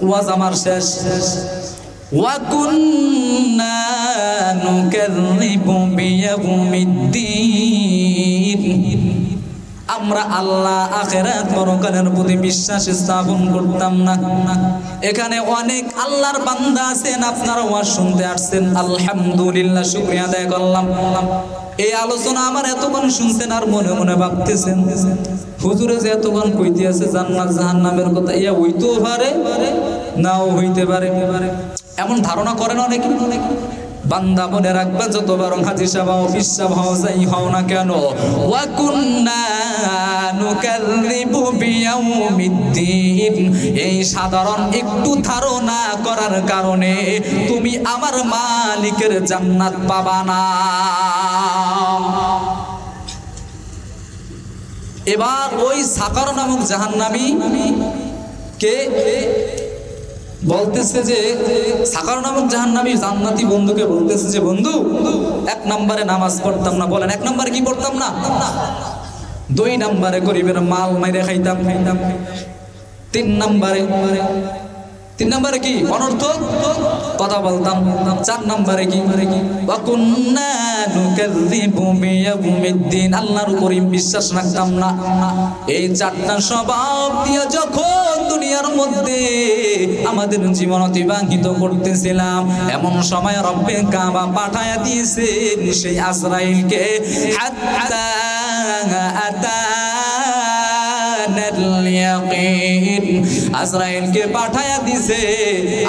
ওয়াজ আমার শেষ। ওয়া কুন্না নুকাযযিবু বিয়াউমিদ্দিন। আমরা আল্লাহ আখিরাত পরকালের প্রতি বিশ্বাস স্থাপন করতাম না। এখানে অনেক আল্লাহর বান্দা আছেন, আপনারা ওয়াজ শুনতে আসছেন, আলহামদুলিল্লাহ, শুকরিয়া আদায় করলাম। এই আলোচনা আমার এতক্ষণ শুনছেন আর মনে মনে ভাবতেছেন, হুজুরে যে এতক্ষণ কইতে আছে জান্নাত জাহান্নামের কথা, ইয়া হইতেও পারে নাও হইতে পারে, এমন ধারণা করেন অনেকে। বান্দা মনে রাখবা, যত বরং হাজী সাহেব অফিস সাহেব হও যাই হও না কেন, ওয়া কুন্না নুকাযযিবু বিয়াউমিদ্দিন, এই সাধারণ একটু ধারণা করার কারণে তুমি আমার মালিকের জান্নাত পাবা না। এবার ওই সাকার নামক জাহান্নামী কে বলতেছে যে, সাকার নামক জাহান্নামী জান্নাতি বন্ধুকে বলতেছে যে, বন্ধু 1 নম্বরে নামাজ পড়তাম না। বলেন 1 নম্বরে কি পড়তাম না? 2 নম্বরে গরিবের মাল মাইরে খাইতাম। 3 নম্বরে কি? অনর্থক কথা বলতাম। 4 নম্বরে কি? ওয়া কুন্না নুকাযযিবু বিয়াউমিদ্দিন, আল্লাহর উপরে বিশ্বাস রাখতাম না। এই 4টা স্বভাব দিয়ে যখন দুনিয়ার মধ্যে আমাদের জীবন অতিবাহিত করতেছিলাম, এমন সময় রব্বে কাবা পাঠায়া দিয়েছেন সেই আজরাইলকে। হাত্তা আজরাইলকে পাঠায়া দিছে,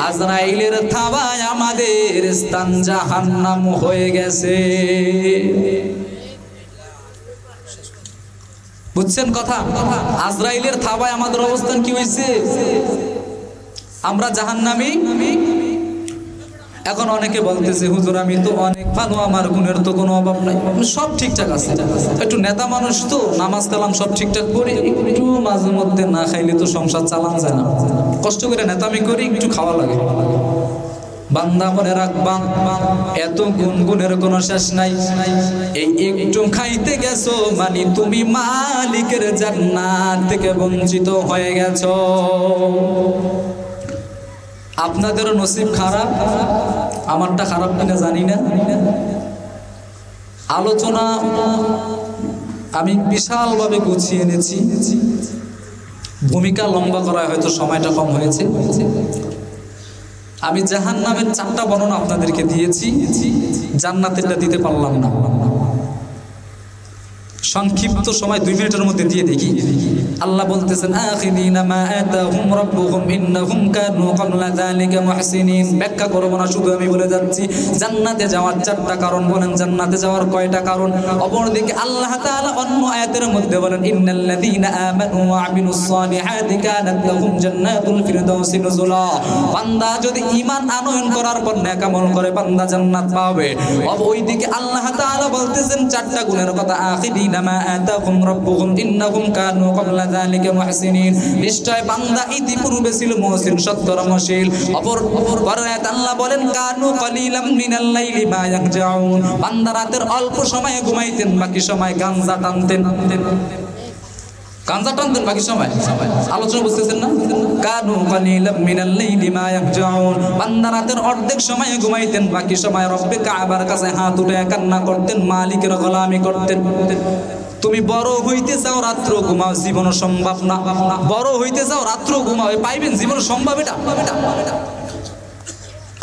আজরাইলের থাবায় আমাদের স্থান জাহান্নাম হয়ে গেছে। বুঝছেন কথা? আজরাইলের থাবায় আমাদের অবস্থান কি হয়েছে? আমরা জাহান্নামী। এখন অনেকে বলতেছে, হুজুর আমি তো অনেক ভালো, আমার গুণের তো কোনো অভাব নাই, সব ঠিকঠাক আছে, একটু নেতা মানুষ তো নামাজ কালাম সব ঠিকঠাক করি, একটু মাঝে মধ্যে না খাইলে তো সংসার চালানো যায় না, কষ্ট করে নেতামি করি, একটু খাওয়া লাগে। বান্দা মনে রাখবা, এত গুণের কোনো শেষ নাই। এই একটু খাইতে গেছো মানে তুমি মালিকের জান্নাত থেকে বঞ্চিত হয়ে গেছো। আপনাদের নসিব খারাপ, আমারটা খারাপ কিনা জানি না। আলোচনা আমি বিশালভাবে গুছিয়ে এনেছি, ভূমিকা লম্বা করায় হয়তো সময়টা কম হয়েছে। আমি জাহান্নামের 4টা বর্ণনা আপনাদেরকে দিয়েছি, জান্নাতেরটা দিতে পারলাম না। সংক্ষিপ্ত সময় 2 মিনিটের মধ্যে দিয়ে দেখি। আল্লাহ বলতেছেন, আখিদিনা মা আতাহুম রাব্বুহুম ইন্নাহুম কানু ক্বাবলা যালিকা মুহসিনিন। ব্যাখ্যা করব না, শুধু আমি বলে যাচ্ছি জান্নাতে যাওয়ার 4টা কারণ। বলেন জান্নাতে যাওয়ার কয়টা কারণ? অপরদিকে আল্লাহ তাআলা অন্য আয়াতের মধ্যে বলেন, ইন্নাল্লাযীনা আমানু ওয়া আমিলুস সালিহাতি কানাত লাহুম জান্নাতুল ফিরদাউসি নুজুলা। বান্দা যদি ঈমান আনয়ন করার পর নেক আমল করে বান্দা জান্নাত পাবে। ওইদিকে আল্লাহ তাআলা বলতেছেন 4টা গুণের কথা, আখিদিনা মা আতাহুম রাব্বুহুম ইন্নাহুম কানু ক্বাবলা যালিকা মুহসিনিন। নিশ্চয় বান্দা ইতিপূর্বে ছিল মুহসিন, সৎকর্মশীল। অপর আয়াত আল্লাহ বলেন, কানু কলিলাম মিনাল লাইলি মা ইয়াহজাউন। বান্দা রাতের অল্প সময়ে ঘুমাইতেন, বাকি সময় গাঞ্জা টানতেন। বাকি সময় আলোচনা বুঝতেছেন না? কানু কলিলাম মিনাল লাইলি মা ইয়াহজাউন। বান্দা রাতের অর্ধেক সময়ে ঘুমাইতেন, বাকি সময় রব্বে কাবার কাছে হাত উঠে কান্না করতেন, মালিকের গোলামি করতেন। তুমি বড় হইতে চাও রাত্র ঘুমাও, জীবন সম্ভব না। বড় হইতে চাও রাত্র ঘুমাও, পাইবেন জীবন সম্ভব? এটা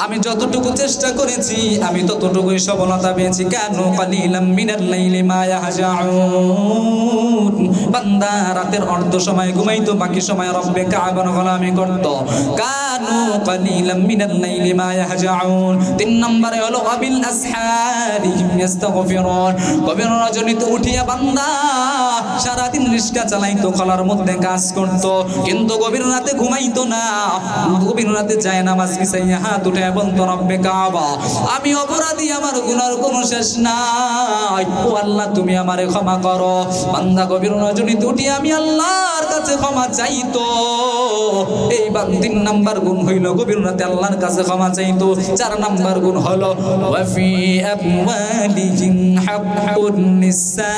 আমি যতটুকু চেষ্টা করেছি আমি ততটুকুই সফলতা পেয়েছি। কানু কালিলাম মিনাল লাইলি মা ইয়াহজাউন, বান্দা রাতের অর্ধ সময় ঘুমাইতো, বাকি সময় রব্বে কাবার গোলামি করত। কানু কালিলাম মিনাল লাইলি মা ইয়াহজাউন। 3 নম্বরে হলো আবিল আসহারিহিম ইস্তাগফিরুন, গভীর রজনীতে উঠিয়া বান্দা সারা দিন রিস্কা চালাইতো, খলার মধ্যে কাজ করত, কিন্তু গভীর রাতে ঘুমাইতো না। গভীর রাতে যায় নামাজ বিছাইয়া হাত উঠে বলতো রব্বে কাবা, আমি অপরাধী, আমার গুনার কোনো শেষ নাই, ও আল্লাহ তুমি আমারে ক্ষমা করো। বান্দা গভীর রজনীতে উঠি আমি আল্লাহর কাছে ক্ষমা চাইতো। এই 3 নাম্বার গুণ হইল গভীর রাতে আল্লাহর কাছে ক্ষমা চাইতো। 4 নাম্বার গুণ হলো ওয়াফি আমওয়ালিহিম হাক্কুন নিসাইলি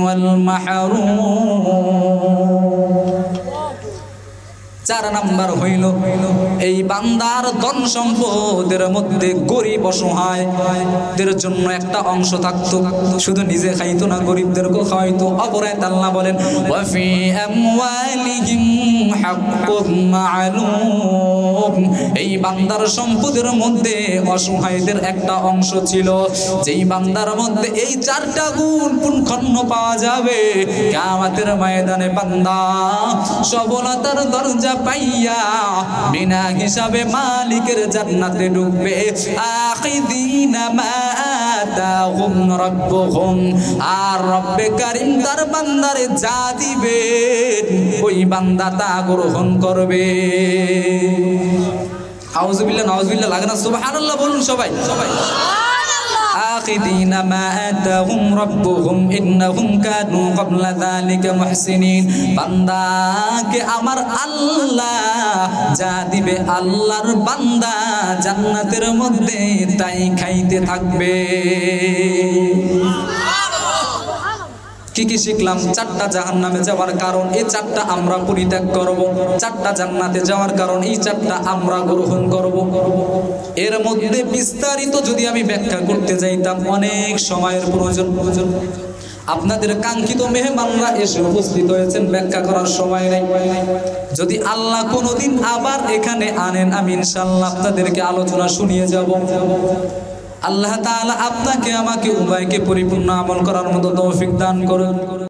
ওয়াল মাহরুম। 4 নাম্বার হইল এই বান্দার ধন সম্পদের মধ্যে গরিব অসহায়দের জন্য একটা অংশ থাকতো, শুধু নিজে খাইতো না, গরিবদেরকেও খাওয়াইতো। অপরায় আল্লাহ বলেন ওয়াফি আমওয়ালিহিম হাক্কুন মা'লুম, এই বান্দার সম্পদের মধ্যে অসহায়দের একটা অংশ ছিল। যেই বান্দার মধ্যে এই 4টা গুণ পুনঃখণ্ড পাওয়া যাবে, কিয়ামতের ময়দানে বান্দা সফলতার দরজা পাইয়া বিনা হিসাবে মালিকের জান্নাতে ঢুকবে। আখিদিনা মা আতাহুম রাব্বুহুম, আর রব্বে কারীম তার বান্দারে যা দিবেন ওই বান্দা তা গ্রহণ করবে। আউযুবিল্লাহ নাউযুবিল্লাহ লাগে না? সুবহানাল্লাহ বলুন সবাই। আখিদিনা মা আতাহুম রাব্বুহুম ইন্নাহুম কানু ক্বাবলা যালিকা মুহসিনিন, বান্দাকে আমার আল্লাহ যা দিবে আল্লাহর বান্দা জান্নাতের মধ্যে তাই খাইতে থাকবে। কি কি শিখলাম? 4টা জাহান্নামে যাওয়ার কারণ, এই 4টা আমরা পরিত্যাগ করব। 4টা জান্নাতে যাওয়ার কারণ, এই 4টা আমরা গ্রহণ করব। এর মধ্যে বিস্তারিত যদি আমি ব্যাখ্যা করতে যাইতাম অনেক সময়ের প্রয়োজন। আপনাদের কাঙ্ক্ষিত মেহমানরা এসে উপস্থিত হয়েছেন, ব্যাখ্যা করার সময় নেই। যদি আল্লাহ কোনোদিন আবার এখানে আনেন, আমি ইনশাআল্লাহ আপনাদেরকে আলোচনা শুনিয়ে যাব। আল্লাহ তাআলা আপনাকে আমাকে উভয়কে পরিপূর্ণ আমল করার মতো তৌফিক দান করুন।